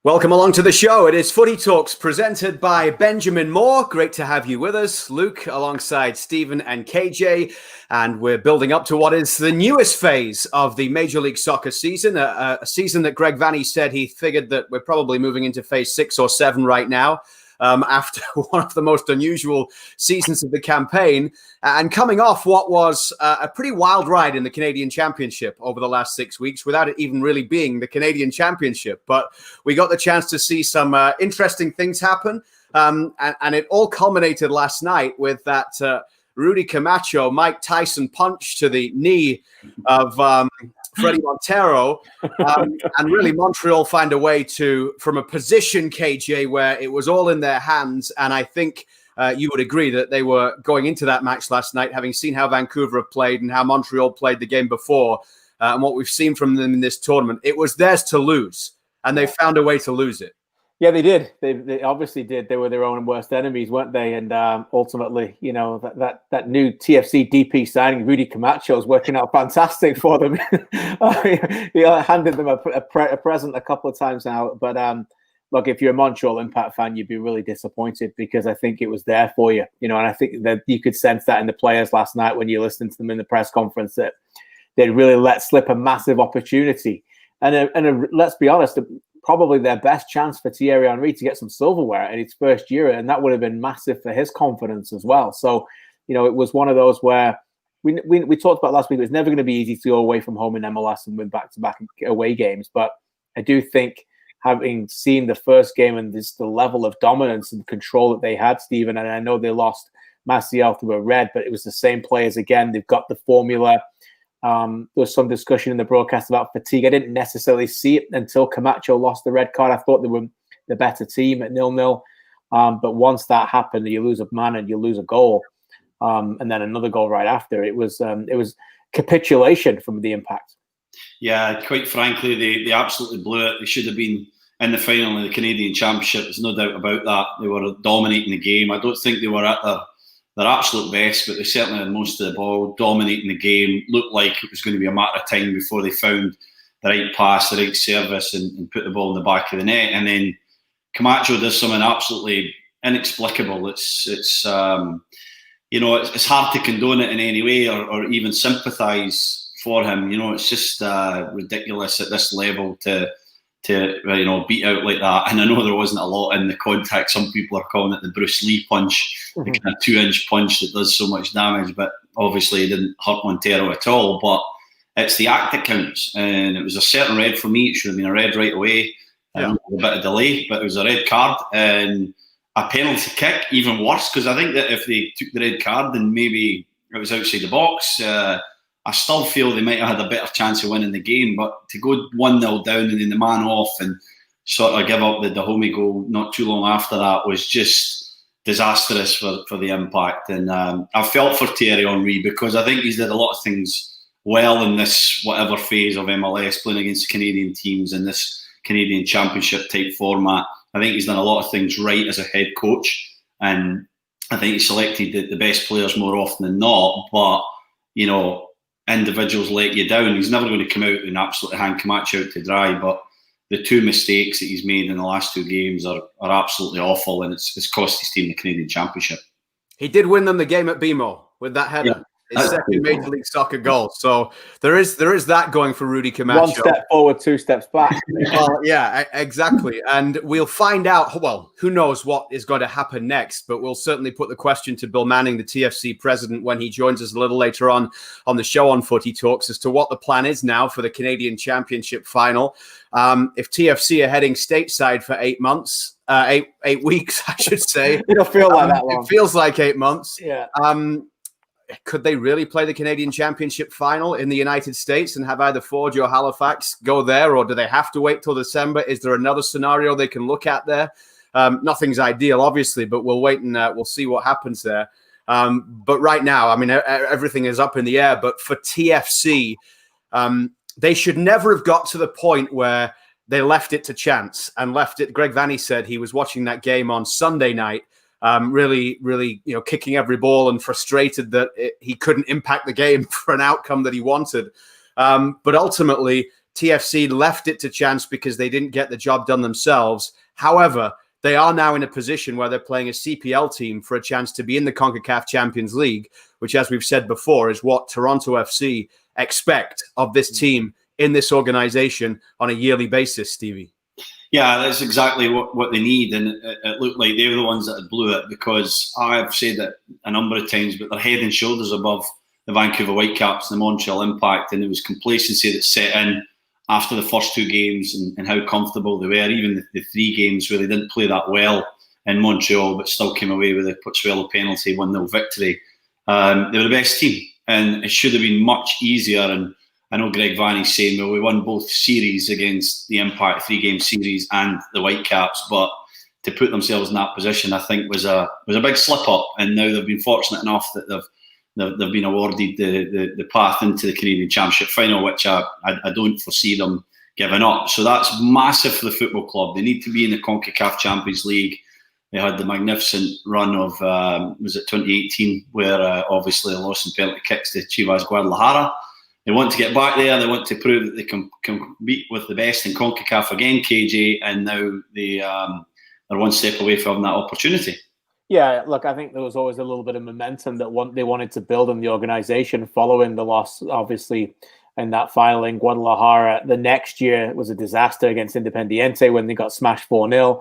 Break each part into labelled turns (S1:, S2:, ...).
S1: Welcome along to the show. It is Footy Talks presented by Benjamin Moore. Great to have you with us, Luke, alongside Stephen and KJ. And we're building up to what is the newest phase of the Major League Soccer season, a season that Greg Vanney said he figured that we're probably moving into phase 6 or 7 right now. After one of the most unusual seasons of the campaign and coming off what was a pretty wild ride in the Canadian Championship over the last 6 weeks without it even really being the Canadian Championship. But we got the chance to see some interesting things happen. And it all culminated last night with that Rudy Camacho, Mike Tyson punch to the knee of Freddie Montero, and really Montreal find a way to, from a position, KJ, where it was all in their hands. And I think you would agree that they were going into that match last night, having seen how Vancouver have played and how Montreal played the game before, and what we've seen from them in this tournament. It was theirs to lose, and they found a way to lose it.
S2: Yeah, they did. They obviously did. They were their own worst enemies, weren't they? And ultimately, you know, that new TFC DP signing, Rudy Camacho, is working out fantastic for them. He handed them a present a couple of times now. But look, if you're a Montreal Impact fan, you'd be really disappointed because I think it was there for you. You know, and I think that you could sense that in the players last night when you listened to them in the press conference that they really let slip a massive opportunity. And let's be honest, probably their best chance for Thierry Henry to get some silverware in his first year, and that would have been massive for his confidence as well. So, you know, it was one of those where we talked about last week. It was never going to be easy to go away from home in MLS and win back-to-back away games. But I do think, having seen the first game and the level of dominance and control that they had, Stephen, and I know they lost Maciel through a red, but it was the same players again. They've got the formula. There was some discussion in the broadcast about fatigue. I didn't necessarily see it until Camacho lost the red card. I thought they were the better team at 0-0. But once that happened, you lose a man and you lose a goal, and then another goal right after. It was capitulation from the Impact.
S3: Yeah, quite frankly, they absolutely blew it. They should have been in the final of the Canadian Championship. There's no doubt about that. They were dominating the game. I don't think they were at their absolute best, but they certainly had most of the ball, dominating the game. Looked like it was going to be a matter of time before they found the right pass, the right service, and put the ball in the back of the net. And then Camacho does something absolutely inexplicable. It's hard to condone it in any way or even sympathise for him. You know, it's just ridiculous at this level to beat out like that. And I know there wasn't a lot in the contact. Some people are calling it the Bruce Lee punch, the kind of 2-inch punch that does so much damage. But obviously it didn't hurt Montero at all. But it's the act that counts. And it was a certain red for me. It should have been a red right away. A bit of delay, but it was a red card. And a penalty kick, even worse, because I think that if they took the red card, then maybe it was outside the box. I still feel they might have had a better chance of winning the game, but to go 1-0 down and then the man off and sort of give up the Dahomey goal not too long after that was just disastrous for the Impact. And I felt for Thierry Henry because I think he's did a lot of things well in this whatever phase of MLS, playing against Canadian teams in this Canadian Championship type format. I think he's done a lot of things right as a head coach, and I think he selected the best players more often than not. But, you know, individuals let you down. He's never going to come out and absolutely hang Camacho out to dry, but the two mistakes that he's made in the last two games are absolutely awful, and it's cost his team the Canadian Championship.
S1: He did win them the game at BMO with that header. Yeah. His second Major League Soccer goal. So there is that going for Rudy Camacho.
S2: 1 step forward, 2 steps back.
S1: Well, yeah, exactly. And we'll find out, well, who knows what is going to happen next, but we'll certainly put the question to Bill Manning, the TFC president, when he joins us a little later on the show on Footy Talks as to what the plan is now for the Canadian Championship final. If TFC are heading stateside for 8 months, 8 weeks, I should say.
S2: It'll feel like that long.
S1: It feels like 8 months.
S2: Yeah.
S1: Could they really play the Canadian Championship final in the United States and have either Forge or Halifax go there, or do they have to wait till December? Is there another scenario they can look at there? Nothing's ideal, obviously, but we'll wait and we'll see what happens there. But right now, I mean, everything is up in the air. But for TFC, they should never have got to the point where they left it to chance and left it. Greg Vanney said he was watching that game on Sunday night, really, kicking every ball and frustrated that he couldn't impact the game for an outcome that he wanted. But ultimately, TFC left it to chance because they didn't get the job done themselves. However, they are now in a position where they're playing a CPL team for a chance to be in the CONCACAF Champions League, which, as we've said before, is what Toronto FC expect of this team in this organization on a yearly basis, Stevie.
S3: Yeah, that's exactly what they need, and it looked like they were the ones that had blew it, because I've said it a number of times, but they're head and shoulders above the Vancouver Whitecaps and the Montreal Impact, and there was complacency that set in after the first two games and how comfortable they were. Even the three games where they didn't play that well in Montreal, but still came away with a Pozuelo penalty, 1-0 victory. They were the best team, and it should have been much easier. And I know Greg Vanny's saying, well, we won both series against the Impact, 3-game series, and the Whitecaps, but to put themselves in that position, I think was a big slip up. And now they've been fortunate enough that they've been awarded the path into the Canadian Championship final, which I don't foresee them giving up. So that's massive for the football club. They need to be in the CONCACAF Champions League. They had the magnificent run of, was it 2018, where obviously they lost in penalty kicks to Chivas Guadalajara. They want to get back there. They want to prove that they can compete with the best in CONCACAF again, KJ, and now they are one step away from that opportunity.
S2: Yeah, look, I think there was always a little bit of momentum that they wanted to build in the organization following the loss, obviously, in that final in Guadalajara. The next year was a disaster against Independiente when they got smashed 4-0.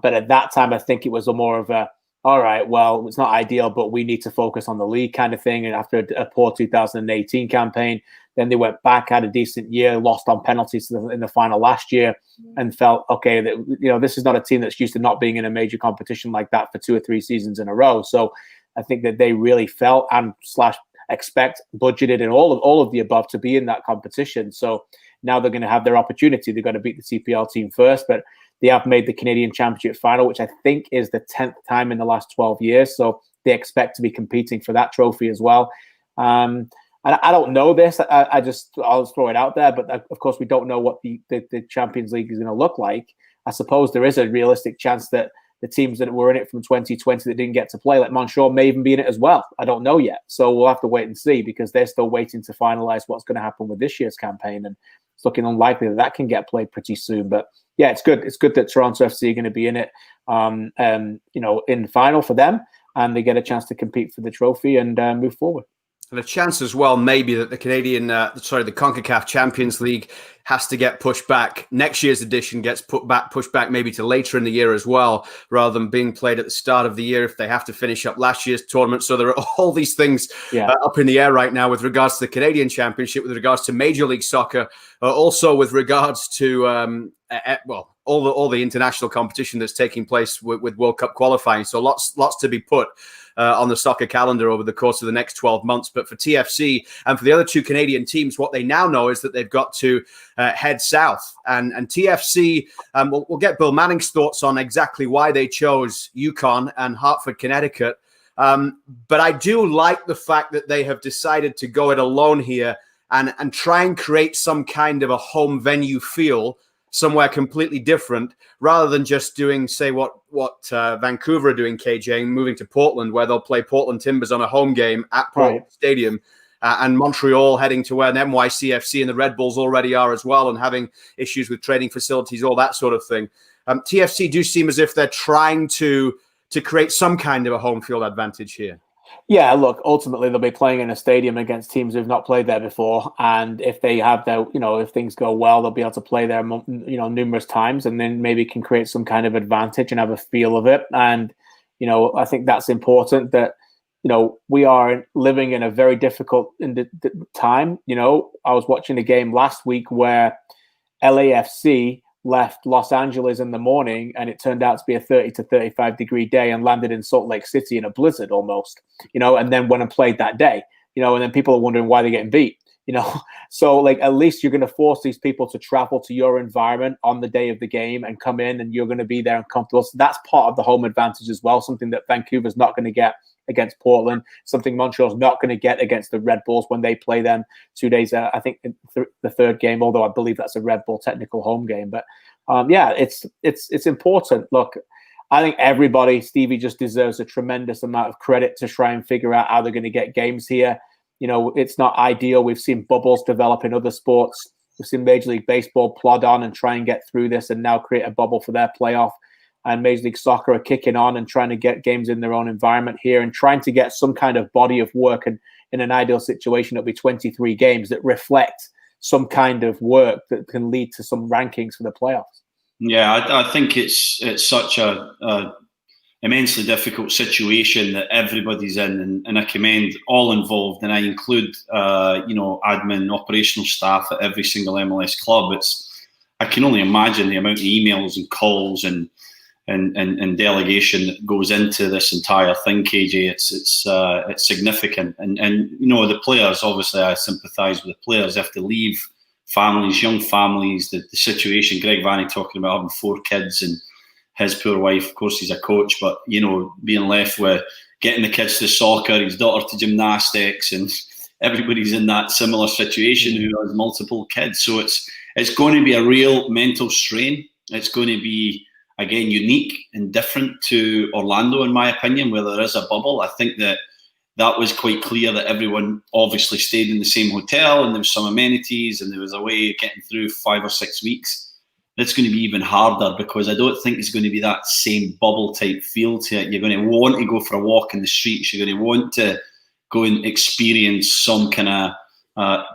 S2: But at that time, I think it was more of a, all right, well, it's not ideal, but we need to focus on the league kind of thing. And after a poor 2018 campaign, then they went back, had a decent year, lost on penalties in the final last year, and felt, okay, that this is not a team that's used to not being in a major competition like that for 2 or 3 seasons in a row. So I think that they really felt and expect, budgeted, and all of the above to be in that competition. So now they're going to have their opportunity. They've got to beat the CPL team first, but they have made the Canadian Championship final, which I think is the 10th time in the last 12 years. So they expect to be competing for that trophy as well. And I don't know this. I'll just throw it out there. But of course, we don't know what the Champions League is going to look like. I suppose there is a realistic chance that the teams that were in it from 2020 that didn't get to play, like Montreal, may even be in it as well. I don't know yet. So we'll have to wait and see, because they're still waiting to finalize what's going to happen with this year's campaign. And it's looking unlikely that can get played pretty soon. But yeah, it's good. It's good that Toronto FC are going to be in it, in the final for them, and they get a chance to compete for the trophy and move forward.
S1: And a chance as well, maybe, that the the CONCACAF Champions League has to get pushed back. Next year's edition gets pushed back maybe to later in the year as well, rather than being played at the start of the year if they have to finish up last year's tournament. So there are all these things up in the air right now with regards to the Canadian Championship, with regards to Major League Soccer, also with regards to all the international competition that's taking place with World Cup qualifying. So lots to be put on the soccer calendar over the course of the next 12 months. But for TFC and for the other 2 Canadian teams, what they now know is that they've got to head south. And TFC, we'll get Bill Manning's thoughts on exactly why they chose Yukon and Hartford, Connecticut. But I do like the fact that they have decided to go it alone here and try and create some kind of a home venue feel somewhere completely different, rather than just doing, say, what Vancouver are doing, KJ, and moving to Portland, where they'll play Portland Timbers on a home game at Portland Stadium, and Montreal heading to where NYCFC and the Red Bulls already are as well, and having issues with training facilities, all that sort of thing. TFC do seem as if they're trying to create some kind of a home field advantage here.
S2: Yeah, look, ultimately they'll be playing in a stadium against teams who've not played there before, and if they have their, if things go well, they'll be able to play there, numerous times, and then maybe can create some kind of advantage and have a feel of it. And I think that's important. That we are living in a very difficult time. I was watching a game last week where LAFC left Los Angeles in the morning, and it turned out to be a 30 to 35 degree day, and landed in Salt Lake City in a blizzard almost, and then went and played that day, and then people are wondering why they're getting beat, so at least you're going to force these people to travel to your environment on the day of the game and come in, and you're going to be there and comfortable. So that's part of the home advantage as well, something that Vancouver's not going to get against Portland, something Montreal's not going to get against the Red Bulls when they play them 2 days, I think the third game, although I believe that's a Red Bull technical home game. But it's important. Look, I think everybody, Stevie, just deserves a tremendous amount of credit to try and figure out how they're going to get games here. It's not ideal. We've seen bubbles develop in other sports. We've seen Major League Baseball plod on and try and get through this and now create a bubble for their playoff. And Major League Soccer are kicking on and trying to get games in their own environment here and trying to get some kind of body of work. And in an ideal situation, it'll be 23 games that reflect some kind of work that can lead to some rankings for the playoffs.
S3: Yeah, I think it's such a immensely difficult situation that everybody's in, and I commend all involved, and I include admin, operational staff at every single MLS club. I can only imagine the amount of emails and calls and delegation that goes into this entire thing, KJ. It's significant, and the players. Obviously, I sympathise with the players. They have to leave families, young families. The situation. Greg Vanny talking about having 4 kids and his poor wife. Of course, he's a coach, but being left with getting the kids to soccer, his daughter to gymnastics, and everybody's in that similar situation who has multiple kids. So it's going to be a real mental strain. It's going to be, again, unique and different to Orlando, in my opinion, where there is a bubble. I think that was quite clear that everyone obviously stayed in the same hotel and there was some amenities and there was a way of getting through 5 or 6 weeks. It's going to be even harder because I don't think it's going to be that same bubble type feel to it. You're going to want to go for a walk in the streets. You're going to want to go and experience some kind of,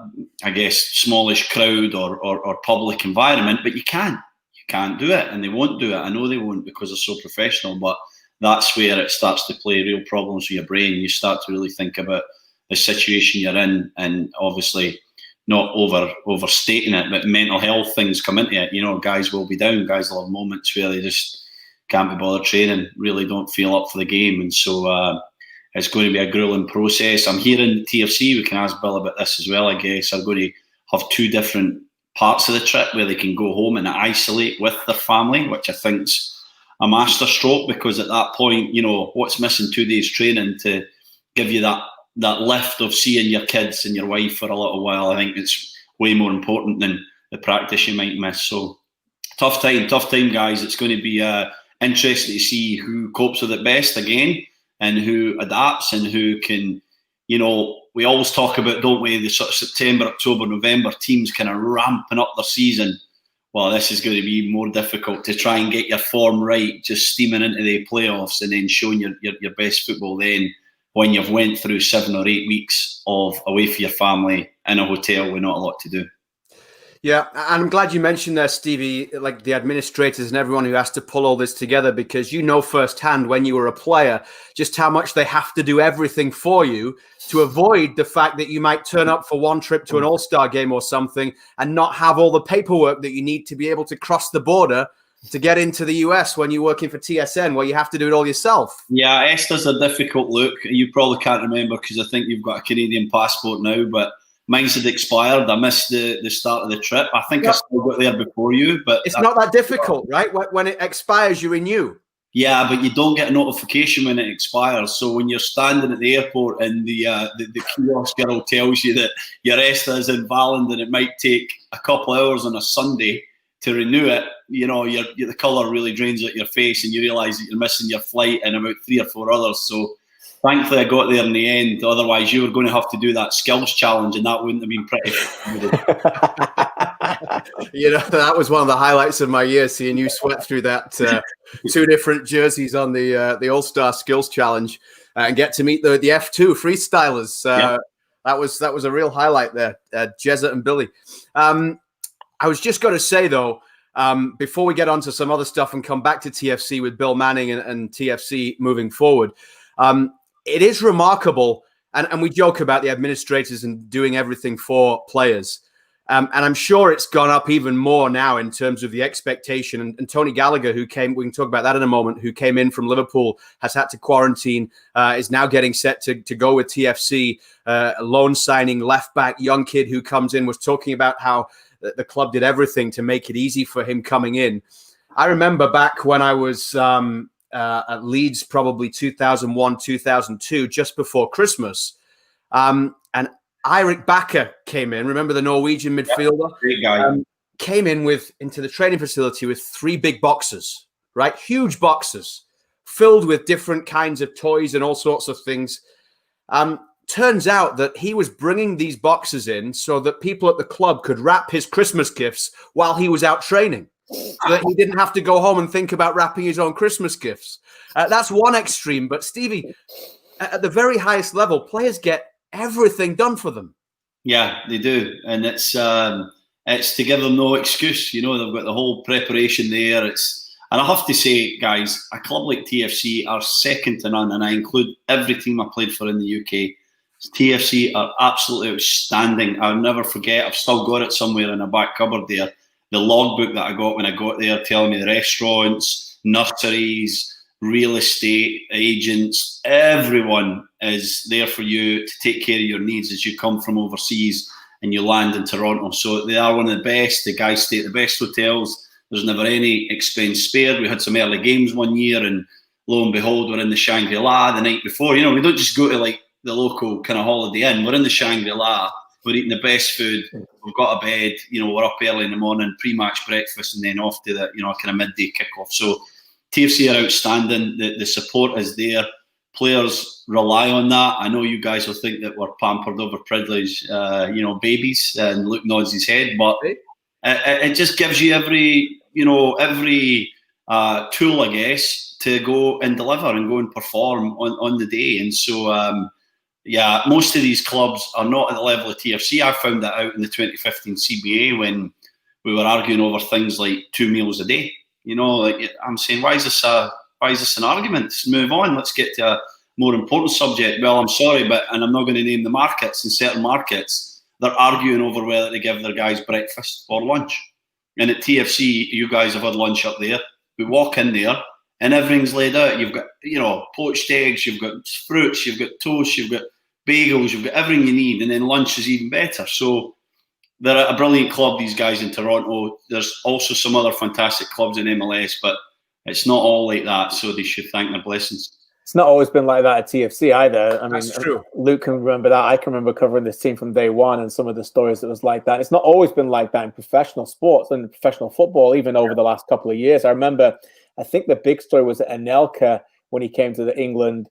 S3: smallish crowd or public environment, but you can't. Can't do it, and they won't do it. I know they won't because they're so professional, but that's where it starts to play real problems with your brain. You start to really think about the situation you're in, and obviously not overstating it, but mental health things come into it. Guys will be down. Guys will have moments where they just can't be bothered training, really don't feel up for the game, and so it's going to be a grueling process. I'm hearing TFC, we can ask Bill about this as well, I guess, are going to have 2 different parts of the trip where they can go home and isolate with their family, which I think's a master stroke, because at that point, what's missing 2 days training to give you that lift of seeing your kids and your wife for a little while. I think it's way more important than the practice you might miss. So tough time, guys. It's going to be interesting to see who copes with it best again and who adapts and who can, we always talk about, don't we, the sort of September, October, November teams kind of ramping up their season. Well, this is going to be more difficult to try and get your form right, just steaming into the playoffs and then showing your best football then when you've went through 7 or 8 weeks of away from your family in a hotel with not a lot to do.
S1: Yeah, and I'm glad you mentioned there, Stevie, like the administrators and everyone who has to pull all this together, because firsthand when you were a player just how much they have to do everything for you to avoid the fact that you might turn up for one trip to an all-star game or something and not have all the paperwork that you need to be able to cross the border to get into the US when you're working for TSN, where you have to do it all yourself. Yeah,
S3: Esther's a difficult look. You probably can't remember because I think you've got a Canadian passport now, but mine's had expired. I missed the start of the trip. I think I still got there before you, but
S1: it's not that difficult, right? When it expires, you renew.
S3: Yeah, but you don't get a notification when it expires. So when you're standing at the airport and the kiosk girl tells you that your ESTA is invalid and it might take a couple of hours on a Sunday to renew it, the colour really drains out your face and you realise that you're missing your flight and about 3 or 4 others. So thankfully, I got there in the end. Otherwise, you were going to have to do that skills challenge, and that wouldn't have been pretty.
S1: That was one of the highlights of my year, seeing you sweat through that 2 different jerseys on the All-Star Skills Challenge and get to meet the F2 freestylers. That was a real highlight there, Jezza and Billy. I was just going to say, though, before we get on to some other stuff and come back to TFC with Bill Manning and TFC moving forward, it is remarkable, and we joke about the administrators and doing everything for players. And I'm sure it's gone up even more now in terms of the expectation. And Tony Gallagher, we can talk about that in a moment, who came in from Liverpool, has had to quarantine, is now getting set to go with TFC. A loan signing left back, young kid who comes in, was talking about how the club did everything to make it easy for him coming in. I remember back when I was at Leeds, probably 2001, 2002, just before Christmas. And Eirik Bakke came in. Remember the Norwegian midfielder?
S3: Yeah, great guy.
S1: Came in into the training facility with 3 big boxes, right? Huge boxes filled with different kinds of toys and all sorts of things. turns out that he was bringing these boxes in so that people at the club could wrap his Christmas gifts while he was out training, so that he didn't have to go home and think about wrapping his own Christmas gifts. That's one extreme. But Stevie, at the very highest level, players get everything done for them.
S3: Yeah, they do. And it's to give them no excuse. You know, they've got the whole preparation there. And I have to say, guys, a club like TFC are second to none, and I include every team I played for in the UK. TFC are absolutely outstanding. I'll never forget, I've still got it somewhere in a back cupboard there, the logbook that I got when I got there telling me the restaurants, nurseries, real estate agents, everyone is there for you to take care of your needs as you come from overseas and you land in Toronto. So they are one of the best. The guys stay at the best hotels. There's never any expense spared. We had some early games one year, and lo and behold, we're in the Shangri-La the night before. You know, we don't just go to like the local kind of Holiday Inn. We're in the Shangri-La. We're eating the best food. We've got a bed. You know, we're up early in the morning, pre-match breakfast, and then off to the, you know, kind of midday kickoff. So TFC are outstandanding. The support is there. Players rely on that. I know you guys will think that we're pampered, overprivileged, you know, babies, and Luke nods his head, but it just gives you every tool, I guess, to go and deliver and go and perform on the day. And so, yeah, most of these clubs are not at the level of TFC. I found that out in the 2015 CBA when we were arguing over things like 2 meals a day. You know, like I'm saying, why is this an argument? Let's move on. Let's get to a more important subject. Well, I'm sorry, and I'm not going to name the markets. In certain markets, they're arguing over whether to give their guys breakfast or lunch. And at TFC, you guys have had lunch up there. We walk in there and everything's laid out. You've got, you know, poached eggs, you've got fruits, you've got toast, you've got bagels, you've got everything you need. And then lunch is even better. So they're a brilliant club, these guys in Toronto. There's also some other fantastic clubs in MLS, but it's not all like that. So they should thank their blessings.
S2: It's not always been like that at TFC either. I mean,
S1: That's true.
S2: Luke can remember that. I can remember covering this team from day one and some of the stories that was like that. It's not always been like that in professional sports and professional football, even over the last couple of years. I remember, I think the big story was at Anelka when he came to England.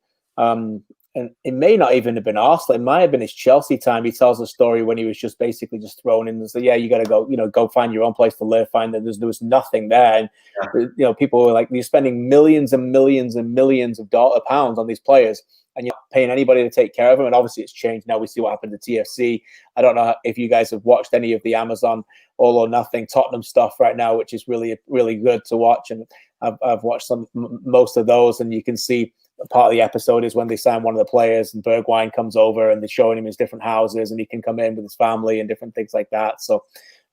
S2: And it may not even have been Arsenal. It might have been his Chelsea time. He tells a story when he was just basically just thrown in and said, yeah, you got to go, you know, go find your own place to live. Find that there was nothing there. And, you know, people were like, you're spending millions and millions and millions of pounds on these players and you're not paying anybody to take care of them. And obviously it's changed. Now we see what happened to TFC. I don't know if you guys have watched any of the Amazon All or Nothing Tottenham stuff right now, which is really, really good to watch. And I've watched most of those, and you can see part of the episode is when they sign one of the players and Bergwijn comes over and they're showing him his different houses and he can come in with his family and different things like that. So,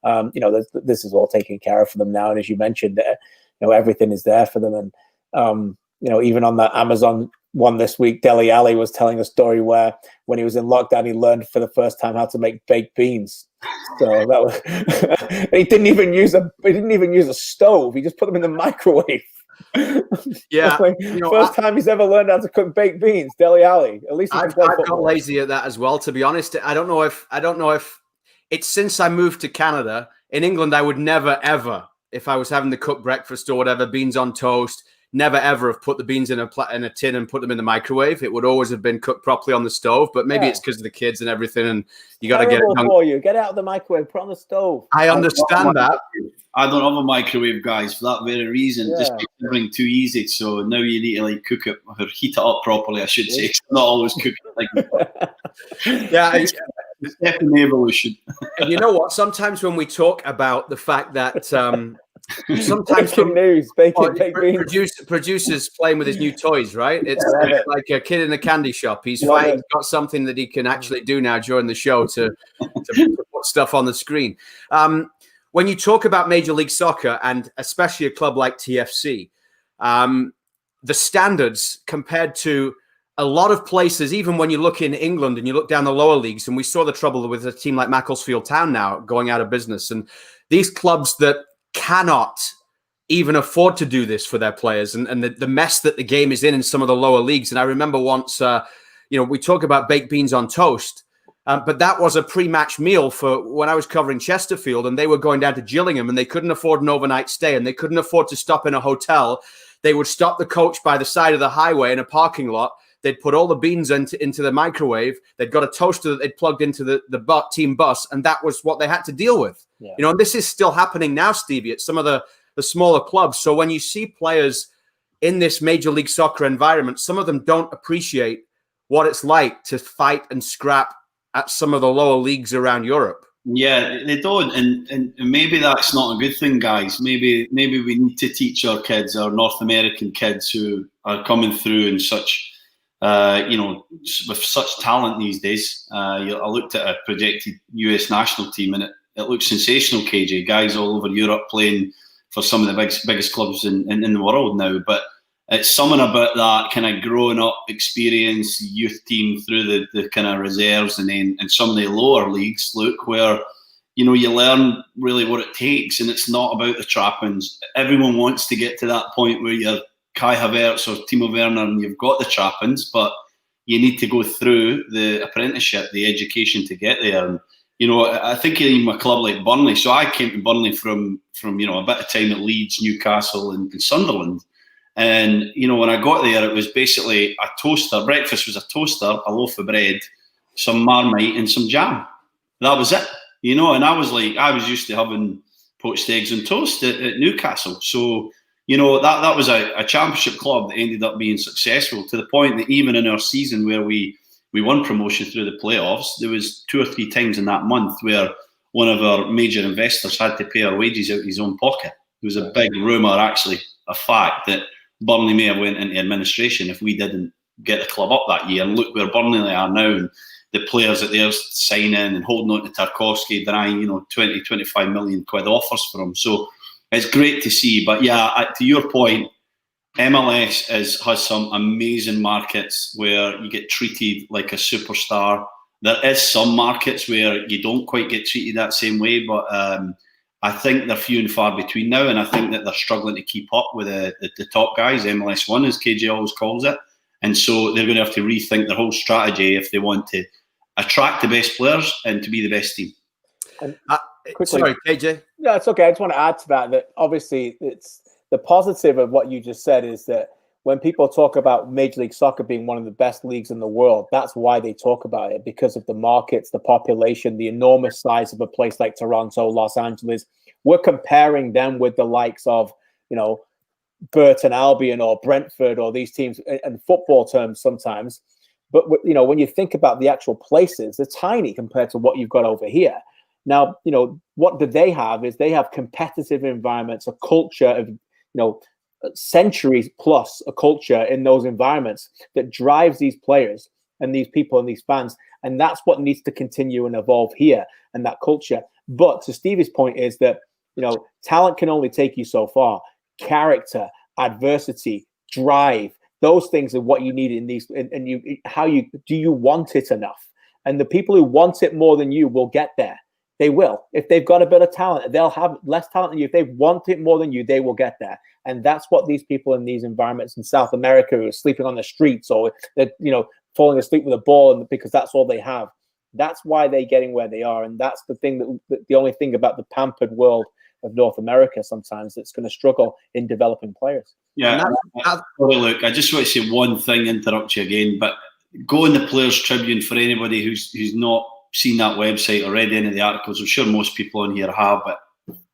S2: you know, this is all taken care of for them now. And as you mentioned, you know, everything is there for them. And, you know, even on that Amazon one this week, Dele Alli was telling a story where when he was in lockdown, he learned for the first time how to make baked beans. So that was, he didn't even use a stove. He just put them in the microwave.
S1: Yeah,
S2: like, you know, first time he's ever learned how to cook baked beans. Dele Alli. At least
S1: I've got lazy at that as well. To be honest, I don't know if it's since I moved to Canada. In England, I would never ever, if I was having to cook breakfast or whatever, beans on toast, never ever have put the beans in a tin and put them in the microwave. It would always have been cooked properly on the stove. But maybe it's because of the kids and everything, and you got to get it done.
S2: For you. Get out of the microwave, put it on the stove.
S1: I understand that.
S3: I don't have a microwave, guys, for that very reason.
S2: Yeah.
S3: Just makes everything too easy. So now you need to like cook it or heat it up properly, I should say. It's not always cook it like
S1: yeah,
S3: it's definitely evolution.
S1: And you know what? Sometimes when we talk about the fact that sometimes producers playing with his new toys, right? It's like a kid in a candy shop. He's got something that he can actually do now during the show to put stuff on the screen. When you talk about Major League Soccer, and especially a club like TFC, the standards compared to a lot of places, even when you look in England and you look down the lower leagues, and we saw the trouble with a team like Macclesfield Town now going out of business, and these clubs that cannot even afford to do this for their players, and the mess that the game is in some of the lower leagues. And I remember once, we talk about baked beans on toast, but that was a pre-match meal for when I was covering Chesterfield, and they were going down to Gillingham, and they couldn't afford an overnight stay, and they couldn't afford to stop in a hotel. They would stop the coach by the side of the highway in a parking lot, they'd put all the beans into the microwave. They'd got a toaster that they'd plugged into the team bus, and that was what they had to deal with.
S2: Yeah.
S1: You know, and this is still happening now, Stevie, at some of the smaller clubs. So when you see players in this Major League Soccer environment, some of them don't appreciate what it's like to fight and scrap at some of the lower leagues around Europe.
S3: Yeah, they don't, and maybe that's not a good thing, guys. Maybe we need to teach our kids, our North American kids who are coming through in such, with such talent these days. I looked at a projected US national team, and it looks sensational, KJ. Guys all over Europe playing for some of the biggest clubs in the world now. But it's something about that kind of growing up experience, youth team through the kind of reserves and then in some of the lower leagues, Luke, where, you know, you learn really what it takes, and it's not about the trappings. Everyone wants to get to that point where you're Kai Havertz or Timo Werner and you've got the trappings, but you need to go through the apprenticeship, the education to get there. And, you know, I think even a club like Burnley. So I came to Burnley from you know, a bit of time at Leeds, Newcastle and Sunderland. And, you know, when I got there, it was basically a toaster. Breakfast was a toaster, a loaf of bread, some Marmite and some jam. That was it, you know. And I was used to having poached eggs and toast at Newcastle. So, you know, that was a championship club that ended up being successful to the point that even in our season where we won promotion through the playoffs, there was 2 or 3 times in that month where one of our major investors had to pay our wages out of his own pocket. There was a big rumour, actually, a fact that Burnley may have went into administration if we didn't get the club up that year. And look where Burnley are now, and the players that they're signing and holding on to Tarkowski, denying, you know, 20, 25 million quid offers for him. So it's great to see. But yeah, to your point, MLS has some amazing markets where you get treated like a superstar. There is some markets where you don't quite get treated that same way, but I think they're few and far between now, and I think that they're struggling to keep up with the top guys, MLS1, as KJ always calls it. And so they're going to have to rethink their whole strategy if they want to attract the best players and to be the best team.
S1: Sorry, KJ.
S2: No, it's okay. I just want to add to that obviously it's the positive of what you just said is that when people talk about Major League Soccer being one of the best leagues in the world, that's why they talk about it, because of the markets, the population, the enormous size of a place like Toronto, Los Angeles. We're comparing them with the likes of, you know, Burton Albion or Brentford or these teams in football terms sometimes. But, you know, when you think about the actual places, they're tiny compared to what you've got over here. Now, you know, what do they have is they have competitive environments, a culture of, you know, centuries plus a culture in those environments that drives these players and these people and these fans. And that's what needs to continue and evolve here, and that culture. But to Stevie's point is that, you know, talent can only take you so far. Character, adversity, drive, those things are what you need in these. And do you want it enough? And the people who want it more than you will get there. They will. If they've got a bit of talent, they'll have less talent than you. If they want it more than you, they will get there. And that's what these people in these environments in South America who are sleeping on the streets or they're, you know, falling asleep with a ball because that's all they have. That's why they're getting where they are. And that's the thing that the only thing about the pampered world of North America sometimes that's going to struggle in developing players.
S3: Yeah. Look, I just want to say one thing, interrupt you again, but go in the Players Tribune for anybody who's not seen that website or read any of the articles. I'm sure most people on here have, but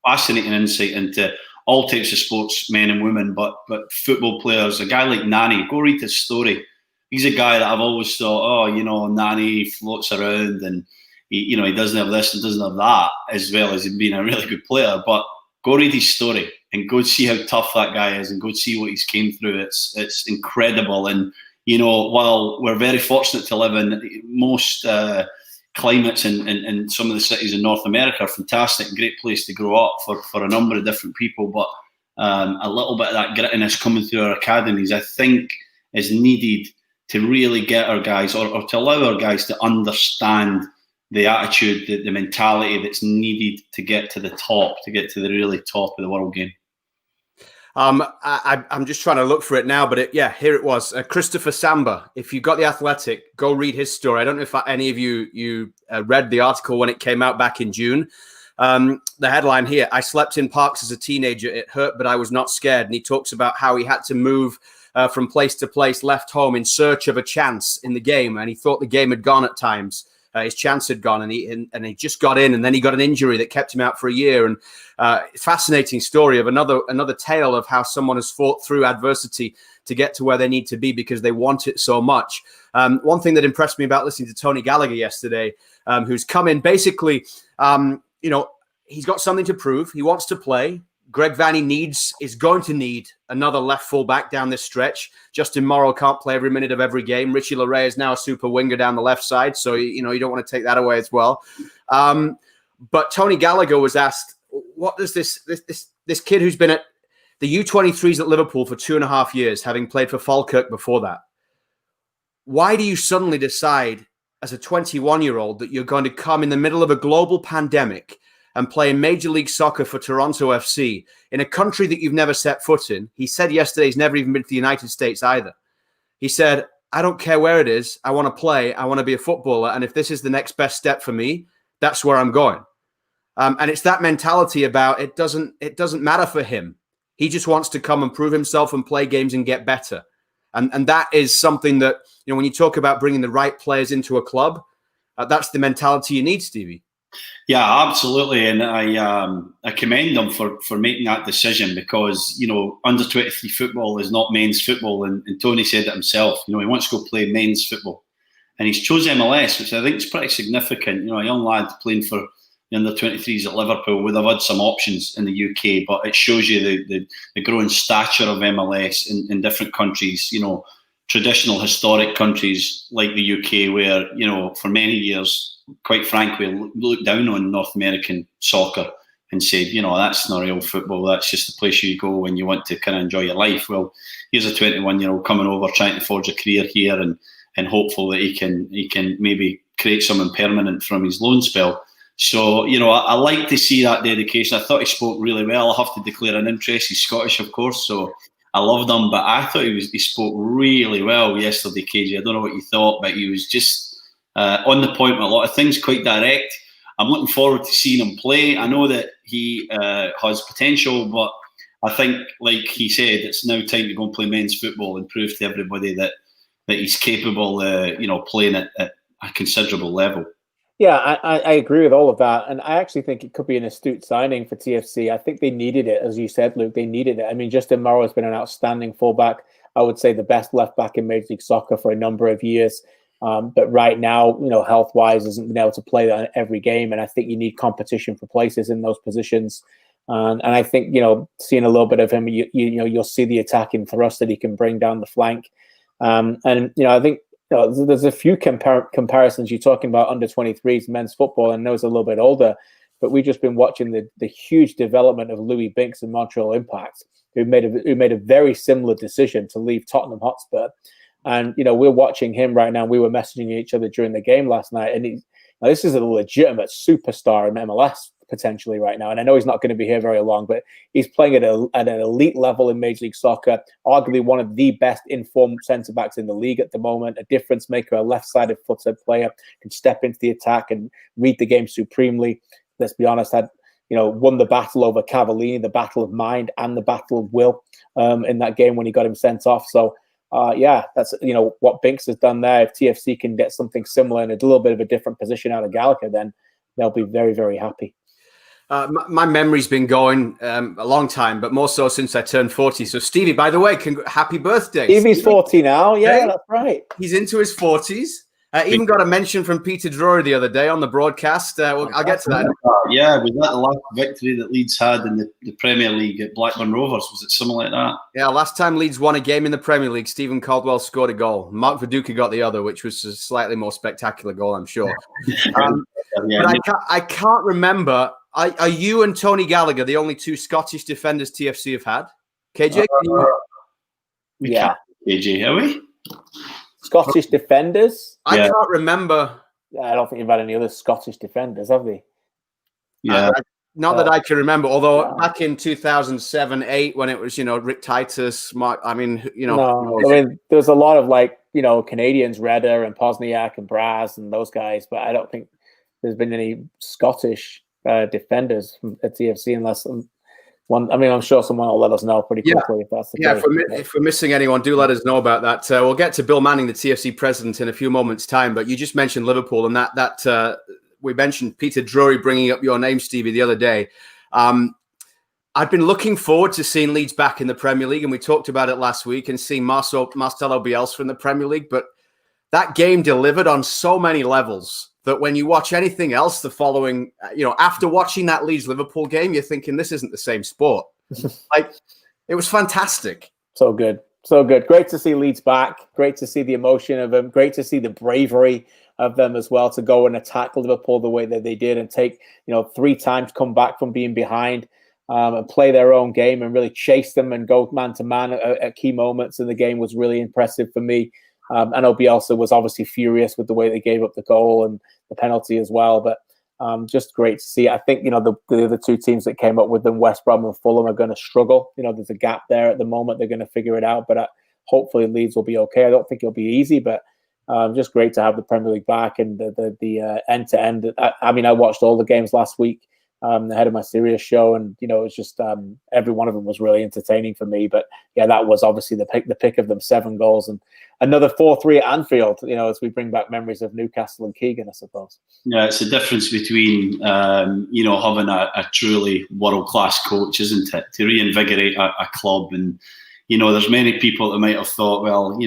S3: fascinating insight into all types of sports, men and women, but football players. A guy like Nani, go read his story. He's a guy that I've always thought, oh, you know, Nani floats around and he doesn't have this and doesn't have that, as well as him being a really good player. But go read his story and go see how tough that guy is and go see what he's came through. It's incredible. And, you know, while we're very fortunate to live in most climates and some of the cities in North America are fantastic, great place to grow up for a number of different people, but a little bit of that grittiness coming through our academies, I think, is needed to really get our guys or to allow our guys to understand the attitude, the mentality that's needed to get to the top, to get to the really top of the world game.
S1: I'm just trying to look for it now, but here it was. Christopher Samba. If you got The Athletic, go read his story. I don't know if any of you read the article when it came out back in June. The headline here: I slept in parks as a teenager. It hurt, but I was not scared. And he talks about how he had to move from place to place, left home in search of a chance in the game, and he thought the game had gone at times. His chance had gone, and he just got in, and then he got an injury that kept him out for a year. And fascinating story of another tale of how someone has fought through adversity to get to where they need to be because they want it so much. One thing that impressed me about listening to Tony Gallagher yesterday, who's come in basically, he's got something to prove. He wants to play. Greg Vanney is going to need another left fullback down this stretch. Justin Morrow can't play every minute of every game. Richie Laryea is now a super winger down the left side, so you don't want to take that away as well. But Tony Gallagher was asked, what does this kid who's been at the U23s at Liverpool for 2.5 years, having played for Falkirk before that, why do you suddenly decide as a 21-year-old that you're going to come in the middle of a global pandemic and play in Major League Soccer for Toronto FC in a country that you've never set foot in? He said yesterday he's never even been to the United States either. He said, I don't care where it is. I want to play. I want to be a footballer. And if this is the next best step for me, that's where I'm going. And it's that mentality about it doesn't matter for him. He just wants to come and prove himself and play games and get better. And that is something that, when you talk about bringing the right players into a club, that's the mentality you need, Stevie.
S3: Yeah, absolutely, and I commend him for making that decision because under 23 football is not men's football, and Tony said it himself. He wants to go play men's football, and he's chose MLS, which I think is pretty significant. A young lad playing for the under 23s at Liverpool would have had some options in the UK, but it shows you the growing stature of MLS in different countries. Traditional historic countries like the UK, where for many years, quite frankly, looked down on North American soccer and said, that's not real football. That's just the place you go when you want to kind of enjoy your life. Well, here's a 21-year-old coming over, trying to forge a career here, and hopeful that he can maybe create something permanent from his loan spell. So, I like to see that dedication. I thought he spoke really well. I have to declare an interest. He's Scottish, of course, so I loved him. But I thought he spoke really well yesterday, KJ. I don't know what you thought, but he was just on the point with a lot of things, quite direct. I'm looking forward to seeing him play. I know that he has potential, but I think, like he said, it's now time to go and play men's football and prove to everybody that he's capable, playing at a considerable level.
S2: Yeah, I agree with all of that. And I actually think it could be an astute signing for TFC. I think they needed it, as you said, Luke. They needed it. I mean, Justin Morrow has been an outstanding fullback. I would say the best left back in Major League Soccer for a number of years. But right now, health-wise, hasn't been able to play that every game. And I think you need competition for places in those positions. And I think, seeing a little bit of him, you'll see the attacking thrust that he can bring down the flank. I think, there's a few comparisons. You're talking about under 23s men's football, and those a little bit older, but we've just been watching the huge development of Louis Binks in Montreal Impact, who made a very similar decision to leave Tottenham Hotspur. And we're watching him right now. We were messaging each other during the game last night, and this is a legitimate superstar in MLS potentially right now. And I know he's not going to be here very long, but he's playing at an elite level in Major League Soccer, arguably one of the best informed centre-backs in the league at the moment, a difference maker, a left-sided footed player, can step into the attack and read the game supremely. Let's be honest, had won the battle over Cavallini, the battle of mind and the battle of will in that game when he got him sent off. So that's what Binks has done there. If TFC can get something similar in a little bit of a different position out of Gallagher, then they'll be very, very happy.
S1: My memory's been going a long time, but more so since I turned 40. So, Stevie, by the way, happy birthday.
S2: Stevie's 40 now. Yeah, that's right.
S1: He's into his 40s. Even got a mention from Peter Drury the other day on the broadcast. I'll get to that.
S3: Yeah, was that the last victory that Leeds had in the Premier League at Blackburn Rovers? Was it something like that? Yeah,
S1: last time Leeds won a game in the Premier League, Stephen Caldwell scored a goal. Mark Viduka got the other, which was a slightly more spectacular goal, I'm sure. But I can't remember. Are you and Tony Gallagher the only two Scottish defenders TFC have had? KJ?
S2: Yeah.
S3: KJ, are we?
S2: Scottish defenders?
S1: I can't remember.
S2: I don't think you've had any other Scottish defenders, have they?
S3: Yeah.
S1: Not that I can remember, although back in 2007-8 when it was, Rick Titus, Mark,
S2: there was a lot of Canadians, Redder and Pozniak and Braz and those guys, but I don't think there's been any Scottish defenders at TFC unless I'm sure someone will let us know pretty quickly if that's the case.
S1: If we're missing anyone, do let us know about that. We'll get to Bill Manning, the TFC president, in a few moments' time. But you just mentioned Liverpool, and that we mentioned Peter Drury bringing up your name, Stevie, the other day. I'd been looking forward to seeing Leeds back in the Premier League, and we talked about it last week, and seeing Marcelo Bielsa in the Premier League. But that game delivered on so many levels that when you watch anything else the following, after watching that Leeds-Liverpool game, you're thinking this isn't the same sport. Like, it was fantastic.
S2: So good. So good. Great to see Leeds back. Great to see the emotion of them. Great to see the bravery of them as well to go and attack Liverpool the way that they did and take, 3 times come back from being behind and play their own game and really chase them and go man to man at key moments in the game was really impressive for me. I know Bielsa was obviously furious with the way they gave up the goal and the penalty as well, but just great to see. I think, the other 2 teams that came up with them, West Brom and Fulham, are going to struggle. There's a gap there at the moment. They're going to figure it out, but hopefully Leeds will be okay. I don't think it'll be easy, but just great to have the Premier League back and the end-to-end. I watched all the games last week ahead of my serious show, and it was just every one of them was really entertaining for me. But yeah, that was obviously the pick of them, 7 goals and another 4-3 at Anfield, as we bring back memories of Newcastle and Keegan, I suppose.
S3: Yeah, it's the difference between having a truly world-class coach, isn't it, to reinvigorate a club. And there's many people that might have thought, well,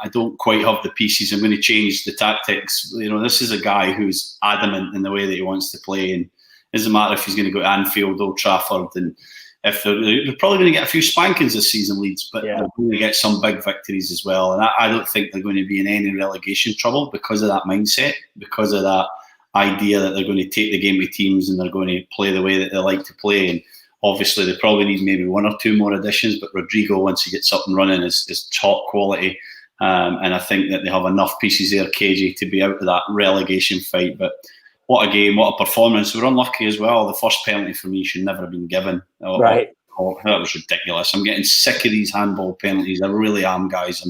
S3: I don't quite have the pieces, I'm going to change the tactics. This is a guy who's adamant in the way that he wants to play, and it doesn't matter if he's going to go to Anfield, Old Trafford, and if they're probably going to get a few spankings this season, Leeds, but they're going to get some big victories as well. And I don't think they're going to be in any relegation trouble because of that mindset, because of that idea that they're going to take the game to teams and they're going to play the way that they like to play. And obviously, they probably need maybe 1 or 2 more additions, but Rodrigo, once he gets up and running, is top quality. And I think that they have enough pieces there, KJ, to be out of that relegation fight. But what a game, what a performance. We're unlucky as well. The first penalty for me should never have been given.
S2: Right.
S3: That was ridiculous. I'm getting sick of these handball penalties. I really am, guys.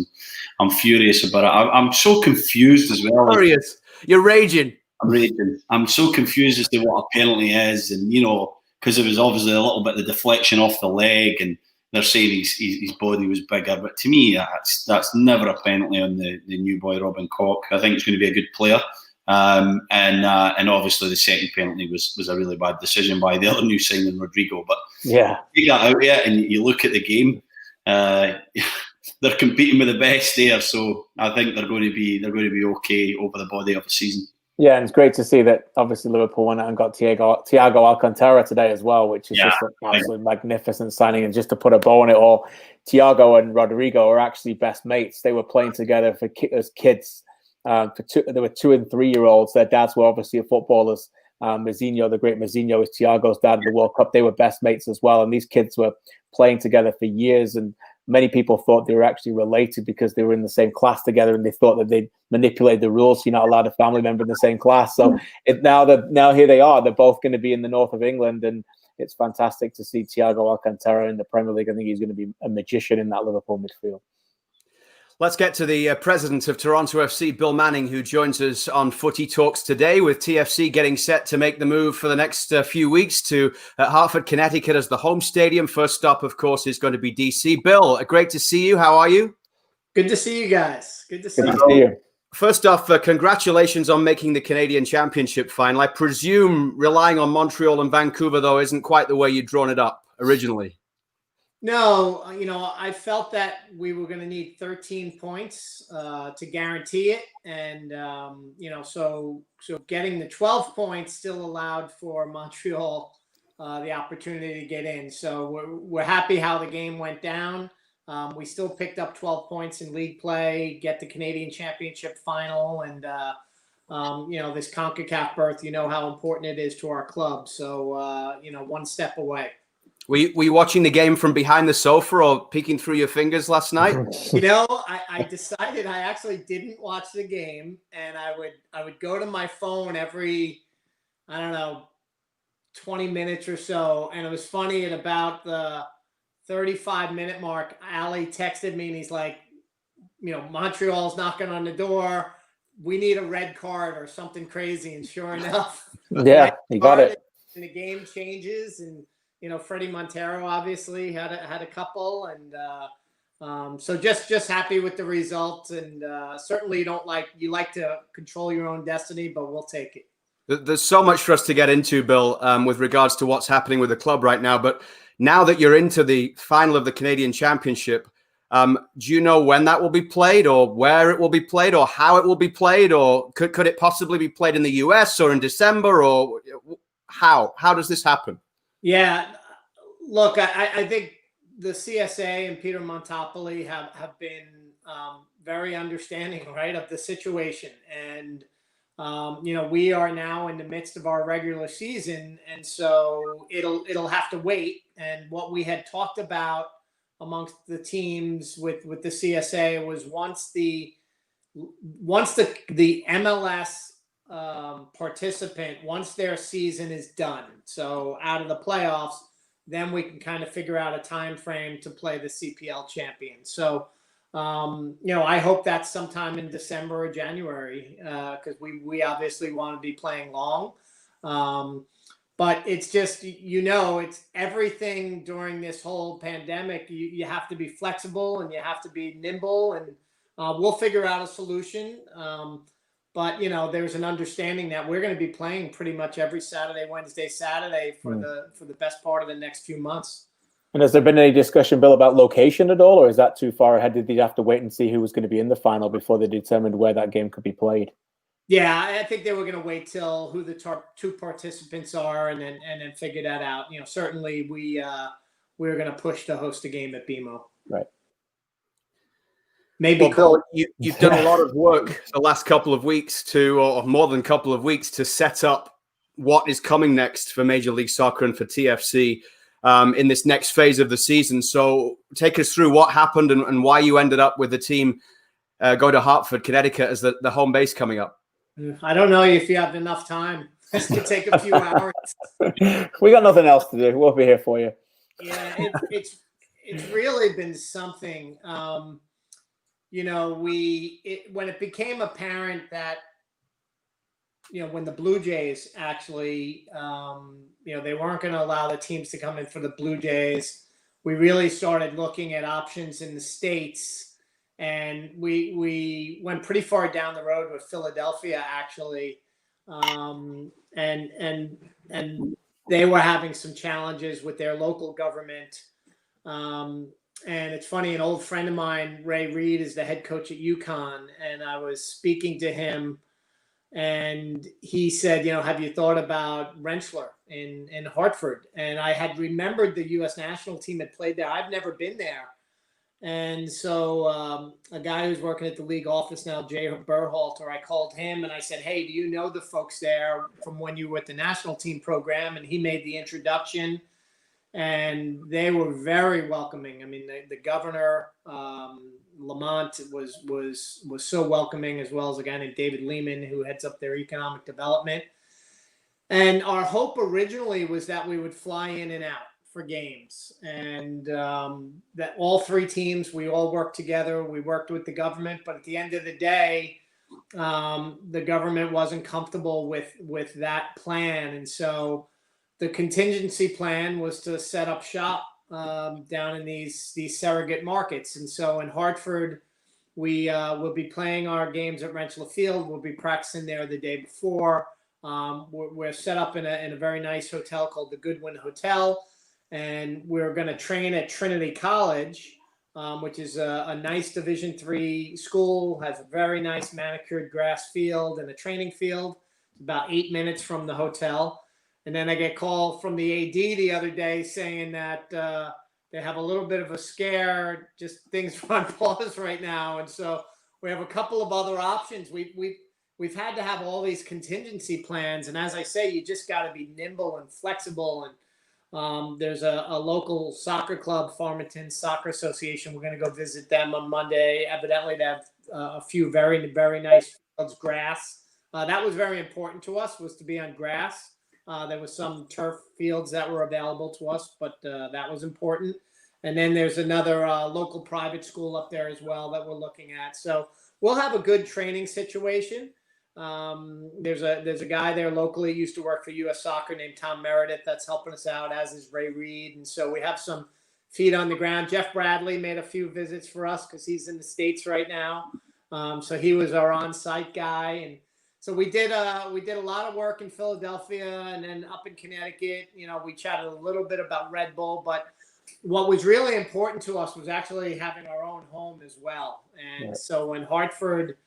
S3: I'm furious about it. I'm so confused as well.
S1: Furious. You're raging.
S3: I'm raging. I'm so confused as to what a penalty is. And, because it was obviously a little bit of deflection off the leg, and they're saying his body was bigger. But to me, that's never a penalty on the new boy, Robin Koch. I think he's going to be a good player. And obviously the second penalty was a really bad decision by the other new signing, Rodrigo. But take that out yet, and you look at the game, they're competing with the best there. So I think they're going to be okay over the body of the season.
S2: Yeah, and it's great to see that obviously Liverpool went out and got Thiago Alcantara today as well, which is just an absolutely magnificent signing. And just to put a bow on it all, Thiago and Rodrigo are actually best mates. They were playing together as kids. There were 2 and 3-year-olds. Their dads were obviously footballers. Mazinho, the great Mazinho, is Thiago's dad in the World Cup. They were best mates as well. And these kids were playing together for years. And many people thought they were actually related because they were in the same class together, and they thought that they'd manipulate the rules. You're not allowed a family member in the same class. So now here they are. They're both going to be in the north of England, and it's fantastic to see Thiago Alcantara in the Premier League. I think he's going to be a magician in that Liverpool midfield.
S1: Let's get to the president of Toronto FC, Bill Manning, who joins us on Footy Talks today, with TFC getting set to make the move for the next few weeks to Hartford, Connecticut as the home stadium. First stop, of course, is going to be DC. Bill, great to see you. How are you?
S4: Good to see you guys. Good to see
S2: you.
S1: First off, congratulations on making the Canadian Championship final. I presume relying on Montreal and Vancouver, though, isn't quite the way you'd drawn it up originally.
S4: No, I felt that we were going to need 13 points to guarantee it. And, so getting the 12 points still allowed for Montreal the opportunity to get in. So we're happy how the game went down. We still picked up 12 points in league play, get the Canadian Championship final, and, this CONCACAF berth, how important it is to our club. So, one step away.
S1: Were you watching the game from behind the sofa or peeking through your fingers last night?
S4: I decided I actually didn't watch the game, and I would go to my phone every, 20 minutes or so. And it was funny, at about the 35-minute mark, Ali texted me, and he's like, Montreal's knocking on the door. We need a red card or something crazy. And sure enough,
S2: he got it.
S4: And the game changes, and Freddie Montero obviously had a couple, and so just happy with the results. And certainly you like to control your own destiny, but we'll take it.
S1: There's so much for us to get into, Bill, with regards to what's happening with the club right now. But now that you're into the final of the Canadian Championship, do you know when that will be played, or where it will be played, or how it will be played, or could it possibly be played in the US or in December, or how does this happen?
S4: Yeah, look, I think the CSA and Peter Montopoli have been very understanding, right, of the situation. And we are now in the midst of our regular season, and so it'll have to wait. And what we had talked about amongst the teams with the CSA was once the MLS participant, once their season is done, so out of the playoffs, then we can kind of figure out a time frame to play the CPL champion. So I hope that's sometime in December or January, because we obviously want to be playing long. But it's just, it's everything during this whole pandemic. You have to be flexible and you have to be nimble, and we'll figure out a solution. But there's an understanding that we're going to be playing pretty much every Saturday, Wednesday, Saturday for the best part of the next few months.
S2: And has there been any discussion, Bill, about location at all, or is that too far ahead? Did they have to wait and see who was going to be in the final before they determined where that game could be played?
S4: Yeah, I think they were going to wait till who the two participants are, and then figure that out. Certainly we're going to push to host a game at BMO.
S2: Right.
S4: Maybe.
S1: Well, Bill, you've done a lot of work the last couple of weeks or more than a couple of weeks, to set up what is coming next for Major League Soccer and for TFC in this next phase of the season. So take us through what happened and why you ended up with the team go to Hartford, Connecticut as the home base coming up.
S4: I don't know if you have enough time. This could take a few hours.
S2: We got nothing else to do. We'll be here for you.
S4: Yeah, it's really been something. When it became apparent that, when the Blue Jays actually, they weren't going to allow the teams to come in for the Blue Jays, we really started looking at options in the States. And we went pretty far down the road with Philadelphia, actually, and they were having some challenges with their local government. And it's funny, an old friend of mine, Ray Reed, is the head coach at UConn, and I was speaking to him, and he said, have you thought about Rentschler in Hartford? And I had remembered the U.S. national team had played there. I've never been there. And so a guy who's working at the league office now, Jay Berhalter, I called him and I said, hey, do you know the folks there from when you were at the national team program? And he made the introduction, and they were very welcoming. I mean, the governor, Lamont, was so welcoming, as well as a guy named David Lehman, who heads up their economic development. And our hope originally was that we would fly in and out for games, and that all three teams, we all worked together. We worked with the government, but at the end of the day, the government wasn't comfortable with that plan. And so the contingency plan was to set up shop down in these surrogate markets. And so in Hartford, we will be playing our games at Rentschler Field. We'll be practicing there the day before. We're set up in a very nice hotel called the Goodwin Hotel. And we're going to train at Trinity College, which is a nice Division III school, has a very nice manicured grass field and a training field, about 8 minutes from the hotel. And then I get called from the AD the other day saying that they have a little bit of a scare, just things are on pause right now. And so we have a couple of other options. We've had to have all these contingency plans. And as I say, you just got to be nimble and flexible. And there's a local soccer club, Farmington Soccer Association. We're going to go visit them on Monday. Evidently, they have a few very, very nice fields, grass. That was very important to us, was to be on grass. There was some turf fields that were available to us, but that was important. And then there's another local private school up there as well that we're looking at. So we'll have a good training situation. There's a guy there locally, used to work for U.S. Soccer, named Tom Meredith, that's helping us out, as is Ray Reed. And so we have some feet on the ground. Jeff Bradley made a few visits for us because he's in the States right now. So he was our on-site guy. And so we did a lot of work in Philadelphia, and then up in Connecticut. We chatted a little bit about Red Bull, but what was really important to us was actually having our own home as well. And so when Hartford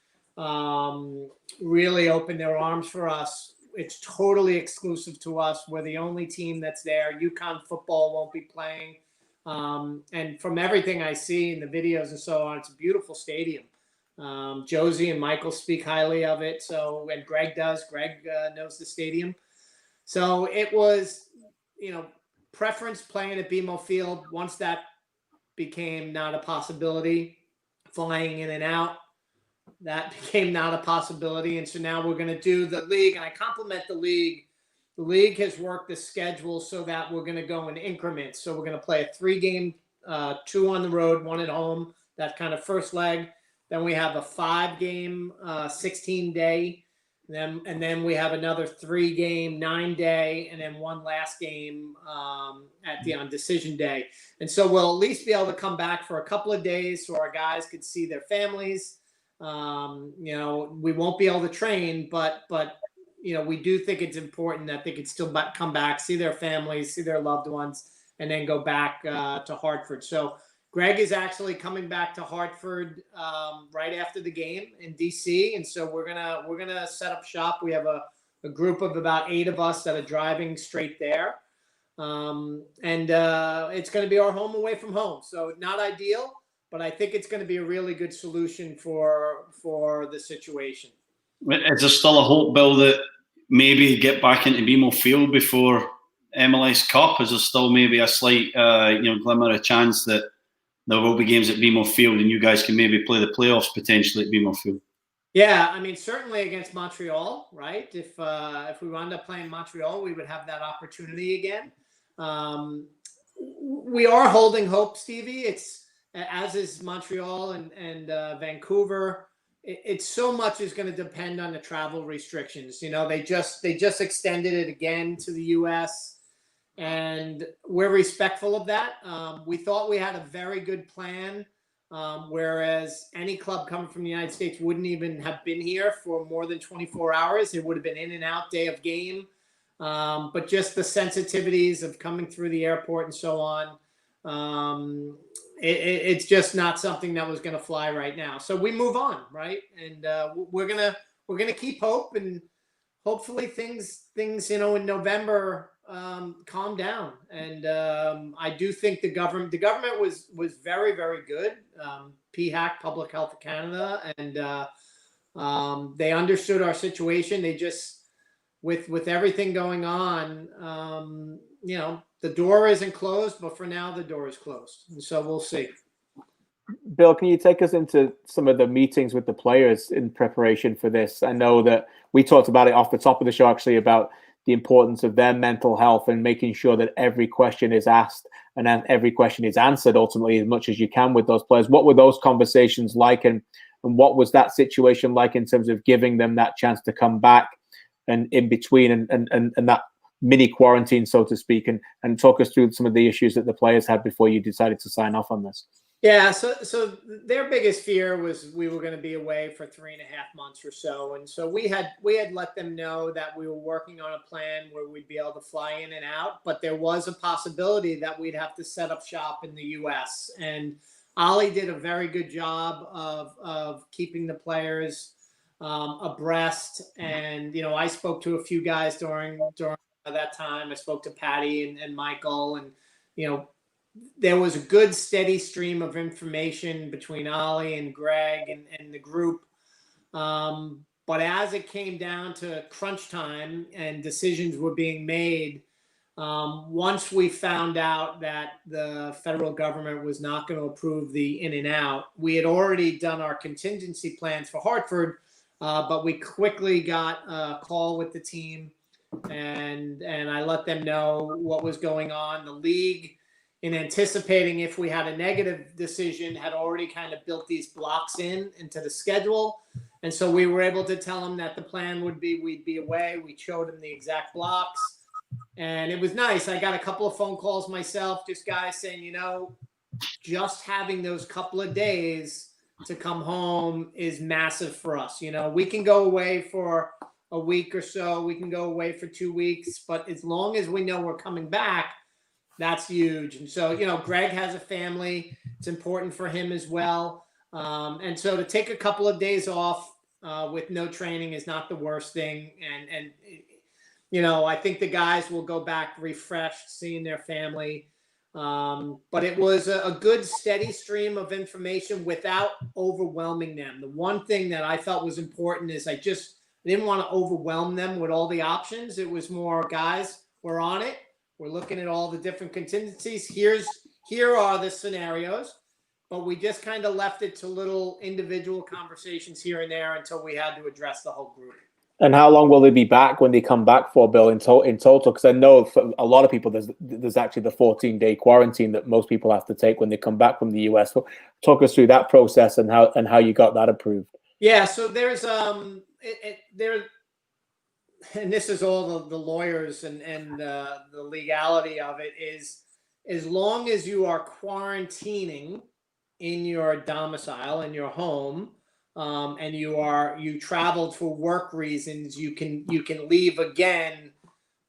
S4: really opened their arms for us, it's totally exclusive to us. We're the only team that's there. UConn football won't be playing. And from everything I see in the videos and so on, it's a beautiful stadium. Josie and Michael speak highly of it. So, and Greg does. Greg knows the stadium. So it was, preference playing at BMO Field. Once that became not a possibility, flying in and out, that became not a possibility. And so now we're going to do the league, and I compliment the league. The league has worked the schedule so that we're going to go in increments. So we're going to play a 3-game, 2 on the road, 1 at home, that kind of first leg. Then we have a 5-game, 16-day. And then we have another 3-game, 9-day, and then 1 last game on decision day. And so we'll at least be able to come back for a couple of days so our guys could see their families. We won't be able to train, but we do think it's important that they could still come back, see their families, see their loved ones, and then go back to Hartford. So Greg is actually coming back to Hartford right after the game in DC, and so we're gonna set up shop. We have a group of about 8 of us that are driving straight there, and it's going to be our home away from home. So not ideal, but I think it's going to be a really good solution for the situation.
S3: Is there still a hope, Bill, that maybe get back into BMO Field before MLS Cup? Is there still maybe a slight glimmer of chance that there will be games at BMO Field and you guys can maybe play the playoffs potentially at BMO Field?
S4: Yeah, I mean, certainly against Montreal, right? If we wound up playing Montreal, we would have that opportunity again. We are holding hope, Stevie. It's as is Montreal and Vancouver. It's so much is going to depend on the travel restrictions. They just extended it again to the U.S. and we're respectful of that. We thought we had a very good plan, whereas any club coming from the United States wouldn't even have been here for more than 24 hours. It would have been in and out day of game. But just the sensitivities of coming through the airport and so on, it's just not something that was going to fly right now. So we move on, right? And we're gonna keep hope, and hopefully things in November calm down. And I do think the government was very, very good. PHAC, Public Health of Canada, and they understood our situation. They just, with everything going on, the door isn't closed, but for now the door is closed. And so we'll see.
S2: Bill, can you take us into some of the meetings with the players in preparation for this? I know that we talked about it off the top of the show, actually, about the importance of their mental health and making sure that every question is asked and then every question is answered ultimately as much as you can with those players. What were those conversations like, and what was that situation like in terms of giving them that chance to come back and in between and that mini quarantine, so to speak, and talk us through some of the issues that the players had before you decided to sign off on this?
S4: Yeah, so their biggest fear was we were going to be away for 3.5 months or so, and so we had let them know that we were working on a plan where we'd be able to fly in and out, but there was a possibility that we'd have to set up shop in the U.S. And Ollie did a very good job of keeping the players abreast, and I spoke to a few guys during that time. I spoke to Patty and Michael, and there was a good steady stream of information between Ollie and Greg and the group. But as it came down to crunch time and decisions were being made, once we found out that the federal government was not going to approve the in and out, we had already done our contingency plans for Hartford, but we quickly got a call with the team and I let them know what was going on. The league, in anticipating if we had a negative decision, had already kind of built these blocks into the schedule. And so we were able to tell him that the plan would be we'd be away. We showed him the exact blocks. And it was nice. I got a couple of phone calls myself, just guys saying, just having those couple of days to come home is massive for us. We can go away for a week or so. We can go away for 2 weeks. But as long as we know we're coming back, that's huge. And so, Greg has a family. It's important for him as well. And so to take a couple of days off with no training is not the worst thing. And I think the guys will go back refreshed, seeing their family. But it was a good, steady stream of information without overwhelming them. The one thing that I felt was important is I didn't want to overwhelm them with all the options. It was more, guys, we're on it. We're looking at all the different contingencies. Here are the scenarios. But we just kind of left it to little individual conversations here and there until we had to address the whole group.
S2: And how long will they be back when they come back for, Bill, in total? Because I know for a lot of people, there's actually the 14-day quarantine that most people have to take when they come back from the US. So talk us through that process and how you got that approved.
S4: Yeah, so there's and this is all the lawyers and the legality of it is, as long as you are quarantining in your domicile, in your home, and you traveled for work reasons, you can leave again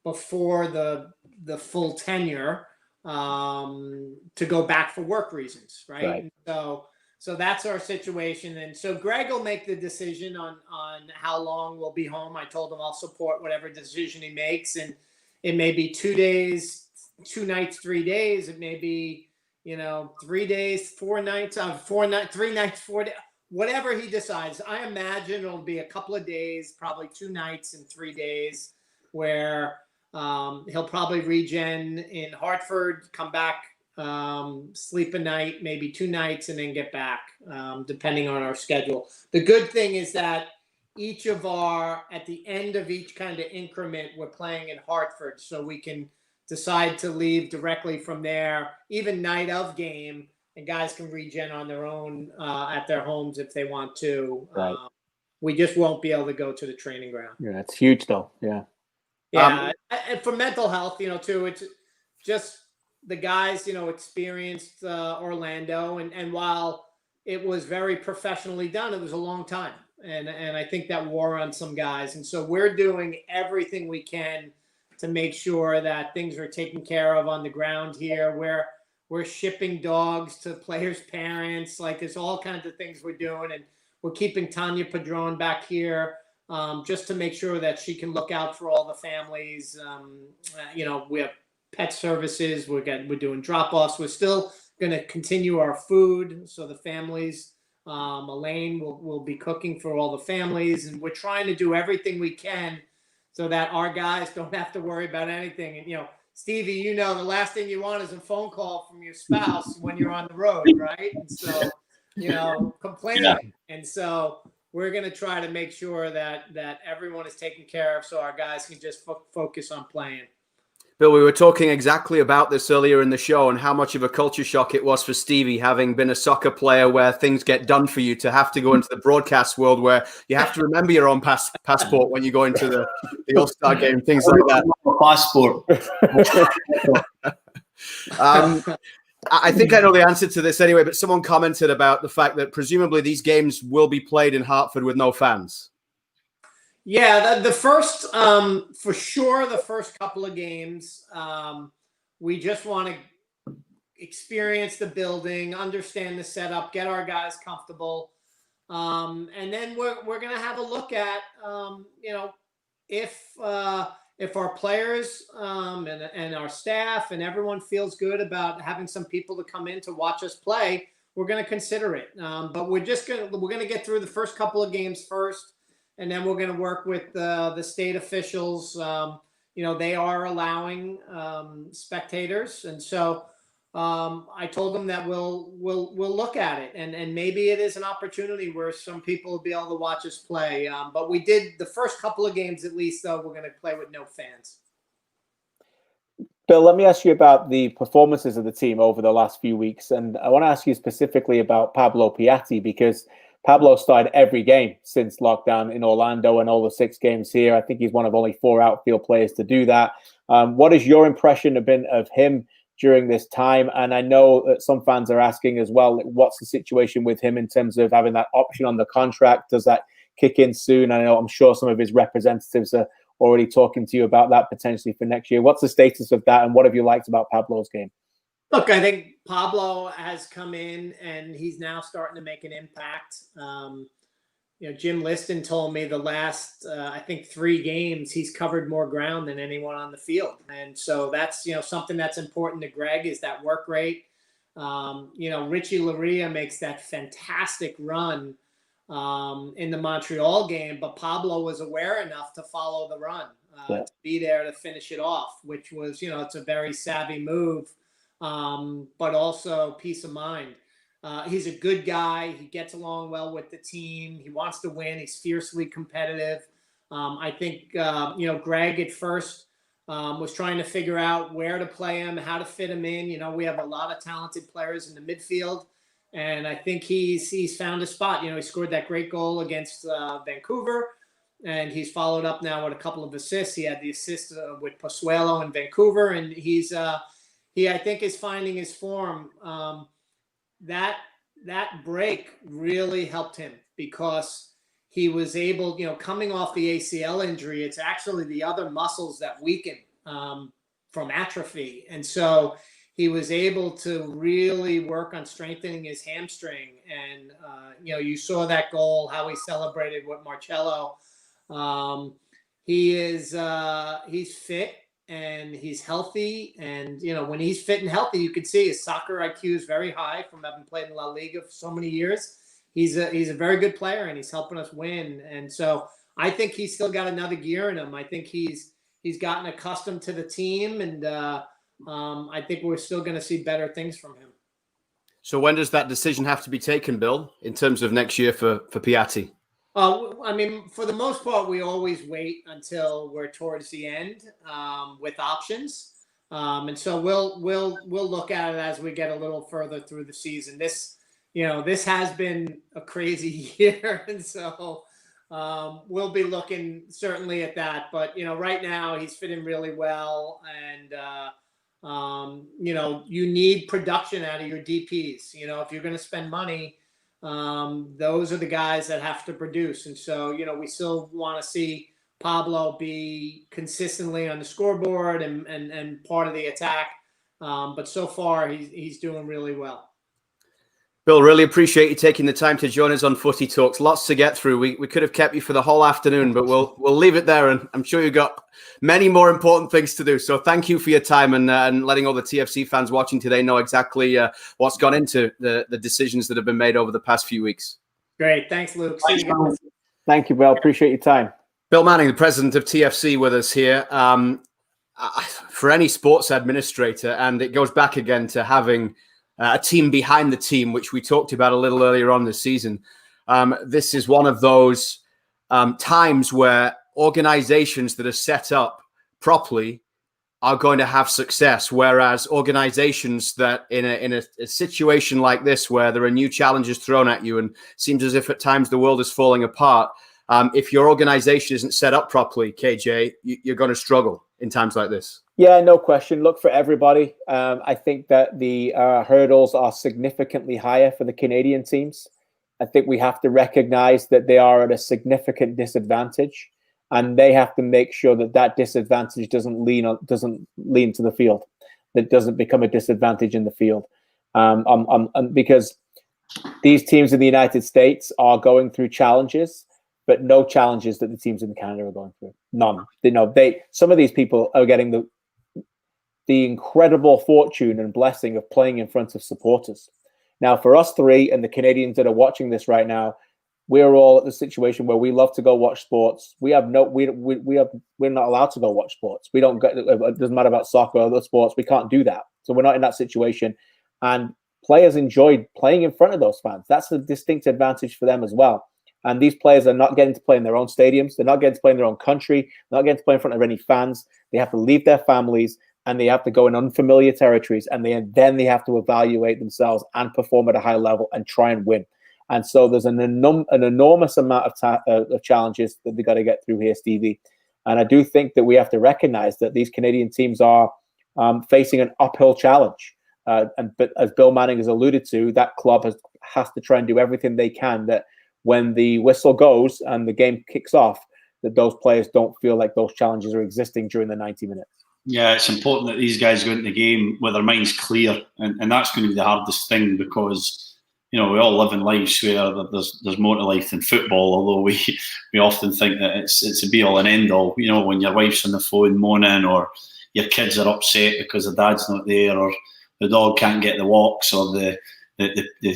S4: before the full tenure to go back for work reasons, right? So that's our situation. And so Greg will make the decision on how long we'll be home. I told him I'll support whatever decision he makes, and it may be 2 days, 2 nights, 3 days. It may be 3 days, 4 nights, 3 nights, 4 days, whatever he decides. I imagine it'll be a couple of days, probably 2 nights and 3 days, where he'll probably regen in Hartford, come back, sleep a night, maybe 2 nights, and then get back, depending on our schedule. The good thing is that at the end of each kind of increment, we're playing in Hartford, so we can decide to leave directly from there, even night of game, and guys can regen on their own at their homes if they want to.
S2: Right.
S4: We just won't be able to go to the training ground.
S2: Yeah, it's huge though. Yeah.
S4: Yeah, and for mental health, too, it's just the guys, experienced Orlando, and while it was very professionally done, it was a long time, and I think that wore on some guys, and so we're doing everything we can to make sure that things are taken care of on the ground here. We're shipping dogs to players' parents. Like, it's all kinds of things we're doing. And we're keeping Tanya Padron back here just to make sure that she can look out for all the families. We have pet services. We're doing drop-offs. We're still going to continue our food. So the families, Elaine will be cooking for all the families. And we're trying to do everything we can so that our guys don't have to worry about anything. And, Stevie, the last thing you want is a phone call from your spouse when you're on the road, right? And so, complaining. Yeah. And so we're going to try to make sure that everyone is taken care of so our guys can just focus on playing.
S1: Bill, we were talking exactly about this earlier in the show and how much of a culture shock it was for Stevie, having been a soccer player where things get done for you, to have to go into the broadcast world where you have to remember your own passport when you go into the All-Star game, things like that.
S3: Passport.
S1: I think I know the answer to this anyway, but someone commented about the fact that presumably these games will be played in Hartford with no fans.
S4: Yeah, the first, for sure, the first couple of games, we just want to experience the building, understand the setup, get our guys comfortable. And then we're going to have a look at, if our players and our staff and everyone feels good about having some people to come in to watch us play, we're going to consider it. But we're going to get through the first couple of games first. And then we're going to work with the state officials. They are allowing spectators, and so I told them that we'll look at it, and maybe it is an opportunity where some people will be able to watch us play. But we did the first couple of games, at least, though, we're going to play with no fans.
S2: Bill, let me ask you about the performances of the team over the last few weeks, and I want to ask you specifically about Pablo Piatti, because Pablo started every game since lockdown in Orlando and all the 6 games here. I think he's one of only 4 outfield players to do that. What is your impression of him during this time? And I know that some fans are asking as well, what's the situation with him in terms of having that option on the contract? Does that kick in soon? I'm sure some of his representatives are already talking to you about that potentially for next year. What's the status of that, and what have you liked about Pablo's game?
S4: Look, I think Pablo has come in and he's now starting to make an impact. Jim Liston told me the last, I think 3 games, he's covered more ground than anyone on the field. And so that's, something that's important to Greg is that work rate. Richie Laria makes that fantastic run in the Montreal game, but Pablo was aware enough to follow the run, to be there to finish it off, which was, it's a very savvy move, but also peace of mind. He's a good guy. He gets along well with the team. He wants to win. He's fiercely competitive. I think, Greg at first was trying to figure out where to play him, how to fit him in. We have a lot of talented players in the midfield, and I think he's found a spot. He scored that great goal against Vancouver, and he's followed up now with a couple of assists. He had the assist with Pozuelo in Vancouver, and he I think is finding his form. That break really helped him because he was able, coming off the ACL injury, it's actually the other muscles that weaken from atrophy. And so he was able to really work on strengthening his hamstring. And, you saw that goal, how he celebrated with Marcello. He's fit. And he's healthy. And, when he's fit and healthy, you can see his soccer IQ is very high from having played in La Liga for so many years. He's a very good player, and he's helping us win. And so I think he's still got another gear in him. I think he's gotten accustomed to the team, and I think we're still going to see better things from him.
S1: So when does that decision have to be taken, Bill, in terms of next year for Piatti?
S4: For the most part, we always wait until we're towards the end with options, and so we'll look at it as we get a little further through the season. This has been a crazy year, and so we'll be looking certainly at that. But right now he's fitting really well, and you need production out of your DPs. If you're going to spend money. Those are the guys that have to produce. And so, we still want to see Pablo be consistently on the scoreboard and part of the attack. But so far, he's doing really well.
S1: Bill, really appreciate you taking the time to join us on Footy Talks. Lots to get through. We could have kept you for the whole afternoon, but we'll leave it there. And I'm sure you've got many more important things to do. So thank you for your time and letting all the TFC fans watching today know exactly what's gone into the decisions that have been made over the past few weeks.
S4: Great. Thanks, Luke.
S2: Thank you, Bill. Appreciate your time.
S1: Bill Manning, the president of TFC, with us here. For any sports administrator, and it goes back again to having a team behind the team, which we talked about a little earlier on this season. This is one of those times where organizations that are set up properly are going to have success, whereas organizations that in a situation like this, where there are new challenges thrown at you and seems as if at times the world is falling apart, if your organization isn't set up properly, KJ, you're going to struggle in times like this.
S2: Yeah, no question. Look, for everybody, I think that the hurdles are significantly higher for the Canadian teams. I think we have to recognize that they are at a significant disadvantage, and they have to make sure that disadvantage doesn't lean to the field, that doesn't become a disadvantage in the field, because these teams in the United States are going through challenges, but no challenges that the teams in Canada are going through. None. Some of these people are getting the incredible fortune and blessing of playing in front of supporters. Now, for us three and the Canadians that are watching this right now, we're all at the situation where we love to go watch sports. We're not allowed to go watch sports. We don't get, it doesn't matter about soccer or other sports. We can't do that. So we're not in that situation. And players enjoy playing in front of those fans. That's a distinct advantage for them as well. And these players are not getting to play in their own stadiums. They're not getting to play in their own country. They're not getting to play in front of any fans. They have to leave their families, and they have to go in unfamiliar territories, and then they have to evaluate themselves and perform at a high level and try and win. And so there's an enormous amount of challenges that they got to get through here, Stevie. And I do think that we have to recognize that these Canadian teams are facing an uphill challenge. But as Bill Manning has alluded to, that club has to try and do everything they can that when the whistle goes and the game kicks off, that those players don't feel like those challenges are existing during the 90 minutes.
S3: Yeah, it's important that these guys go into the game with their minds clear, and that's going to be the hardest thing because, you know, we all live in lives where there's more to life than football, although we often think that it's a be-all and end-all. You know, when your wife's on the phone moaning, or your kids are upset because the dad's not there, or the dog can't get the walks, or the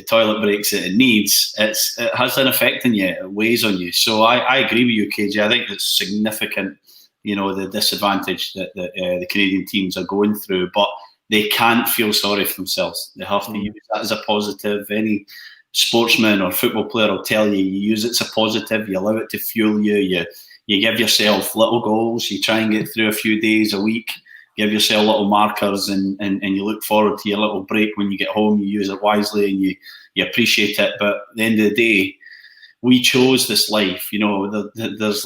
S3: toilet breaks that it needs, it has an effect on you. It weighs on you. So I agree with you, KJ. I think it's significant, you know, the disadvantage that the Canadian teams are going through, but they can't feel sorry for themselves. They have to use that as a positive. Any sportsman or football player will tell you, you use it as a positive, you allow it to fuel you, you give yourself little goals, you try and get through a few days, a week, give yourself little markers, and you look forward to your little break when you get home, you use it wisely and you appreciate it. But at the end of the day, we chose this life. You know, there's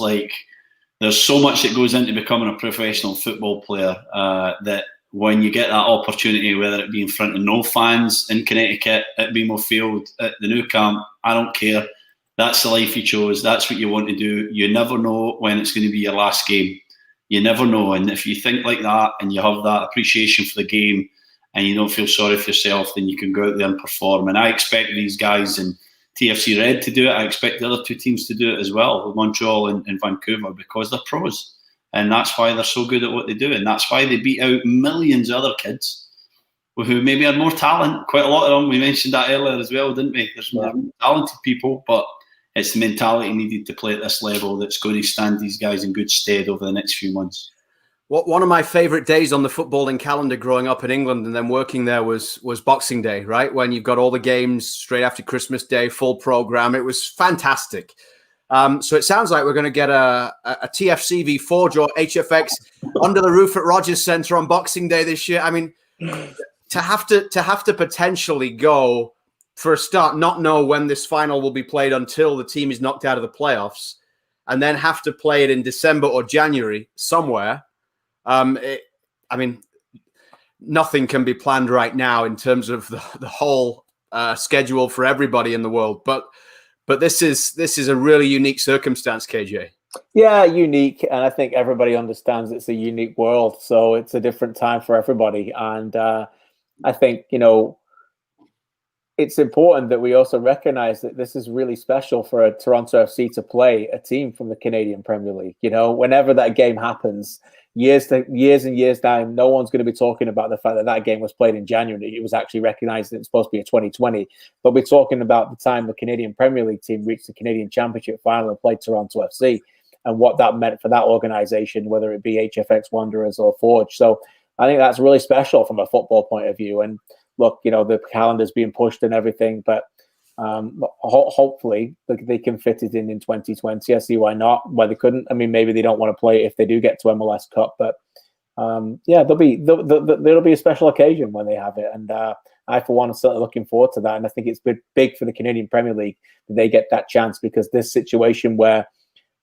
S3: so much that goes into becoming a professional football player that when you get that opportunity, whether it be in front of no fans in Connecticut, at BMO Field, at the new camp, I don't care. That's the life you chose. That's what you want to do. You never know when it's going to be your last game. You never know. And if you think like that and you have that appreciation for the game and you don't feel sorry for yourself, then you can go out there and perform. And I expect these guys in TFC Red to do it. I expect the other two teams to do it as well, Montreal and Vancouver, because they're pros. And that's why they're so good at what they do. And that's why they beat out millions of other kids who maybe had more talent. Quite a lot of them. We mentioned that earlier as well, didn't we? There's more talented people, but it's the mentality needed to play at this level that's going to stand these guys in good stead over the next few months.
S1: One of my favourite days on the footballing calendar growing up in England and then working there was Boxing Day, right? When you've got all the games straight after Christmas Day, full programme. It was fantastic. So it sounds like we're going to get a TFC v Forge or HFX under the roof at Rogers Centre on Boxing Day this year. I mean, to have to potentially go for a start, not know when this final will be played until the team is knocked out of the playoffs, and then have to play it in December or January somewhere. I mean, nothing can be planned right now in terms of the whole schedule for everybody in the world, but this is a really unique circumstance, KJ.
S2: Yeah, unique, and I think everybody understands it's a unique world, so it's a different time for everybody. And I think, you know, it's important that we also recognize that this is really special for a Toronto FC to play a team from the Canadian Premier League. You know, whenever that game happens, years and years down, no one's going to be talking about the fact that that game was played in January. It was actually recognized that it's supposed to be a 2020. But we're talking about the time the Canadian Premier League team reached the Canadian Championship final and played Toronto FC, and what that meant for that organization, whether it be HFX Wanderers or Forge. So I think that's really special from a football point of view. And look, you know, the calendar's being pushed and everything, but hopefully they can fit it in 2020. I see why not, why they couldn't. I mean, maybe they don't want to play it if they do get to MLS Cup, but yeah, there'll be a special occasion when they have it. And I, for one, am certainly looking forward to that. And I think it's big for the Canadian Premier League that they get that chance, because this situation where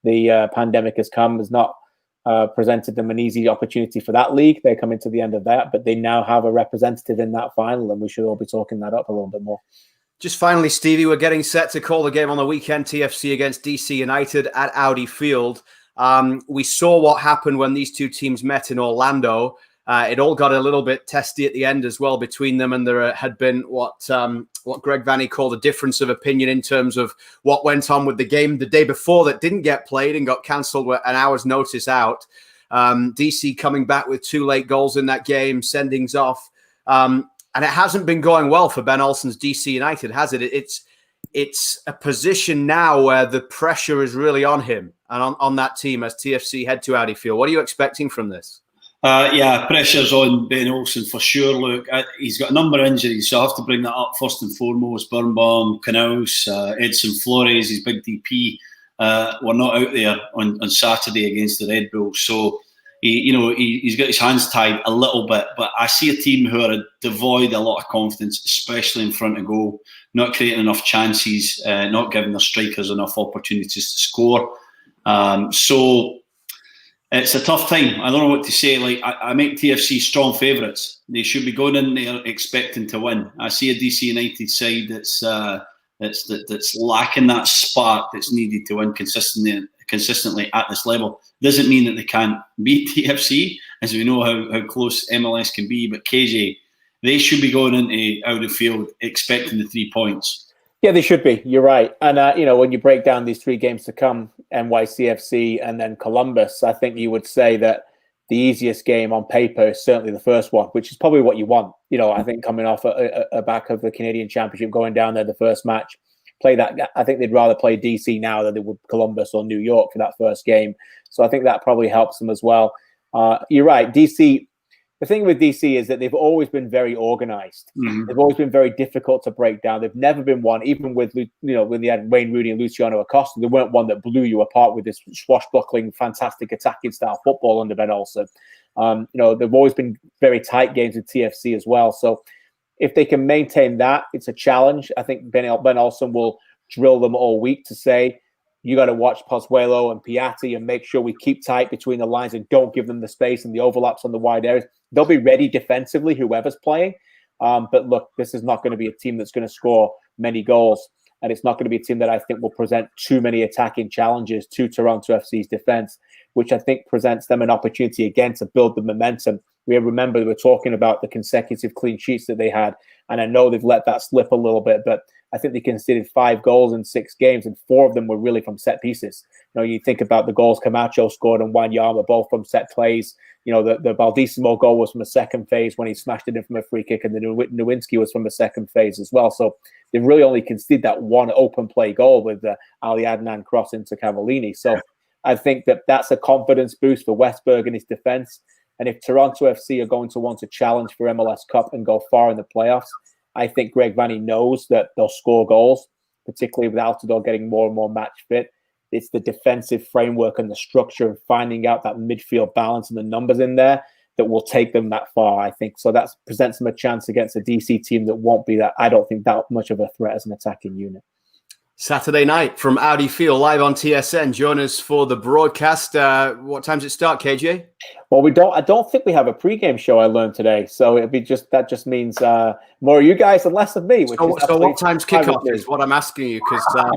S2: the pandemic has come has not presented them an easy opportunity for that league. They're coming to the end of that, but they now have a representative in that final, and we should all be talking that up a little bit more.
S1: Just finally, Stevie, we're getting set to call the game on the weekend, TFC against DC United at Audi Field. We saw what happened when these two teams met in Orlando. It all got a little bit testy at the end as well between them, and there had been what Greg Vanney called a difference of opinion in terms of what went on with the game the day before that didn't get played and got cancelled with an hour's notice out. DC coming back with 2 late goals in that game, sendings off. And it hasn't been going well for Ben Olsen's DC United, has it? It's a position now where the pressure is really on him and on that team as TFC head to Audi Field. What are you expecting from this?
S3: Yeah, pressure's on Ben Olsen for sure. Look, he's got a number of injuries, so I have to bring that up first and foremost. Birnbaum, Knaus, Edson Flores, his big DP, were not out there on Saturday against the Red Bulls. So he's got his hands tied a little bit. But I see a team who are devoid a lot of confidence, especially in front of goal, not creating enough chances, not giving their strikers enough opportunities to score. So it's a tough time. I don't know what to say. Like I make TFC strong favourites. They should be going in there expecting to win. I see a DC United side that's lacking that spark that's needed to win consistently at this level. Doesn't mean that they can't beat TFC, as we know how close MLS can be. But KJ, they should be going into out of field expecting the 3 points.
S2: Yeah, they should be. You're right. And, when you break down these 3 games to come, NYCFC and then Columbus, I think you would say that the easiest game on paper is certainly the first one, which is probably what you want. I think coming off a back of the Canadian Championship, going down there the first match, play that. I think they'd rather play DC now than they would Columbus or New York for that first game. So I think that probably helps them as well. You're right. DC. The thing with DC is that they've always been very organized. Mm-hmm. They've always been very difficult to break down. They've never been one, even with, when they had Wayne Rooney and Luciano Acosta, they weren't one that blew you apart with this swashbuckling, fantastic attacking style football under Ben Olsen. They've always been very tight games with TFC as well. So if they can maintain that, it's a challenge. I think Ben Olsen will drill them all week to say, you got to watch Pozuelo and Piatti and make sure we keep tight between the lines and don't give them the space and the overlaps on the wide areas. They'll be ready defensively, whoever's playing. But look, this is not going to be a team that's going to score many goals. And it's not going to be a team that I think will present too many attacking challenges to Toronto FC's defense, which I think presents them an opportunity again to build the momentum. We remember we're talking about the consecutive clean sheets that they had. And I know they've let that slip a little bit, but I think they conceded 5 goals in 6 games, and 4 of them were really from set pieces. You think about the goals Camacho scored and Wanyama, both from set plays. The Baldissimo goal was from a second phase when he smashed it in from a free kick, and the Nowinski was from a second phase as well. So they really only conceded that one open play goal with the Ali Adnan cross into Cavallini. So I think that's a confidence boost for Westberg and his defense. And if Toronto FC are going to want to challenge for MLS Cup and go far in the playoffs, I think Greg Vanney knows that they'll score goals, particularly with Altidore getting more and more match fit. It's the defensive framework and the structure and finding out that midfield balance and the numbers in there that will take them that far, I think. So that presents them a chance against a DC team that won't be that, I don't think, that much of a threat as an attacking unit.
S1: Saturday night from Audi Field, live on TSN. Join us for the broadcast. What time does it start, KJ?
S2: Well, I don't think we have a pregame show, I learned today. So that just means more of you guys and less of me.
S1: So what time's kickoff is what I'm asking you, because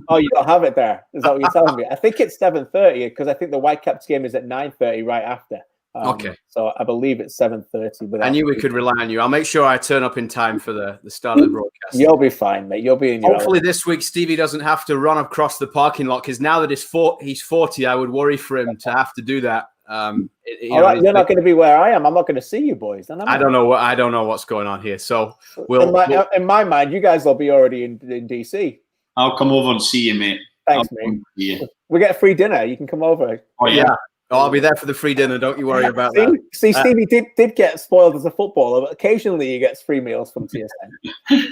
S2: oh, you don't have it there. Is that what you're telling me? I think it's 7:30 because I think the Whitecaps game is at 9:30 right after.
S1: Okay.
S2: So I believe it's 7:30.
S1: I knew we could rely on you. I'll make sure I turn up in time for the start of the broadcast.
S2: You'll be fine, mate. You'll be in your
S1: Hopefully this week Stevie doesn't have to run across the parking lot, because now that he's 40, I would worry for him to have to do that.
S2: You're not going to be where I am. I'm not going to see you boys.
S1: I don't know what's going on here. So
S2: in my mind, you guys will be already in DC.
S3: I'll come over and see you, mate.
S2: Thanks, mate. Yeah. We get free dinner. You can come over.
S3: Oh, yeah.
S1: I'll be there for the free dinner. Don't you worry about that.
S2: See, Stevie did get spoiled as a footballer, but occasionally he gets free meals from TSN.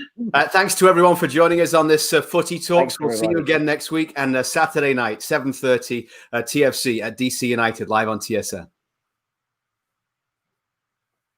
S1: Thanks to everyone for joining us on this Footy Talks. We'll see you again next week, and Saturday night, 7:30, TFC at DC United, live on TSN.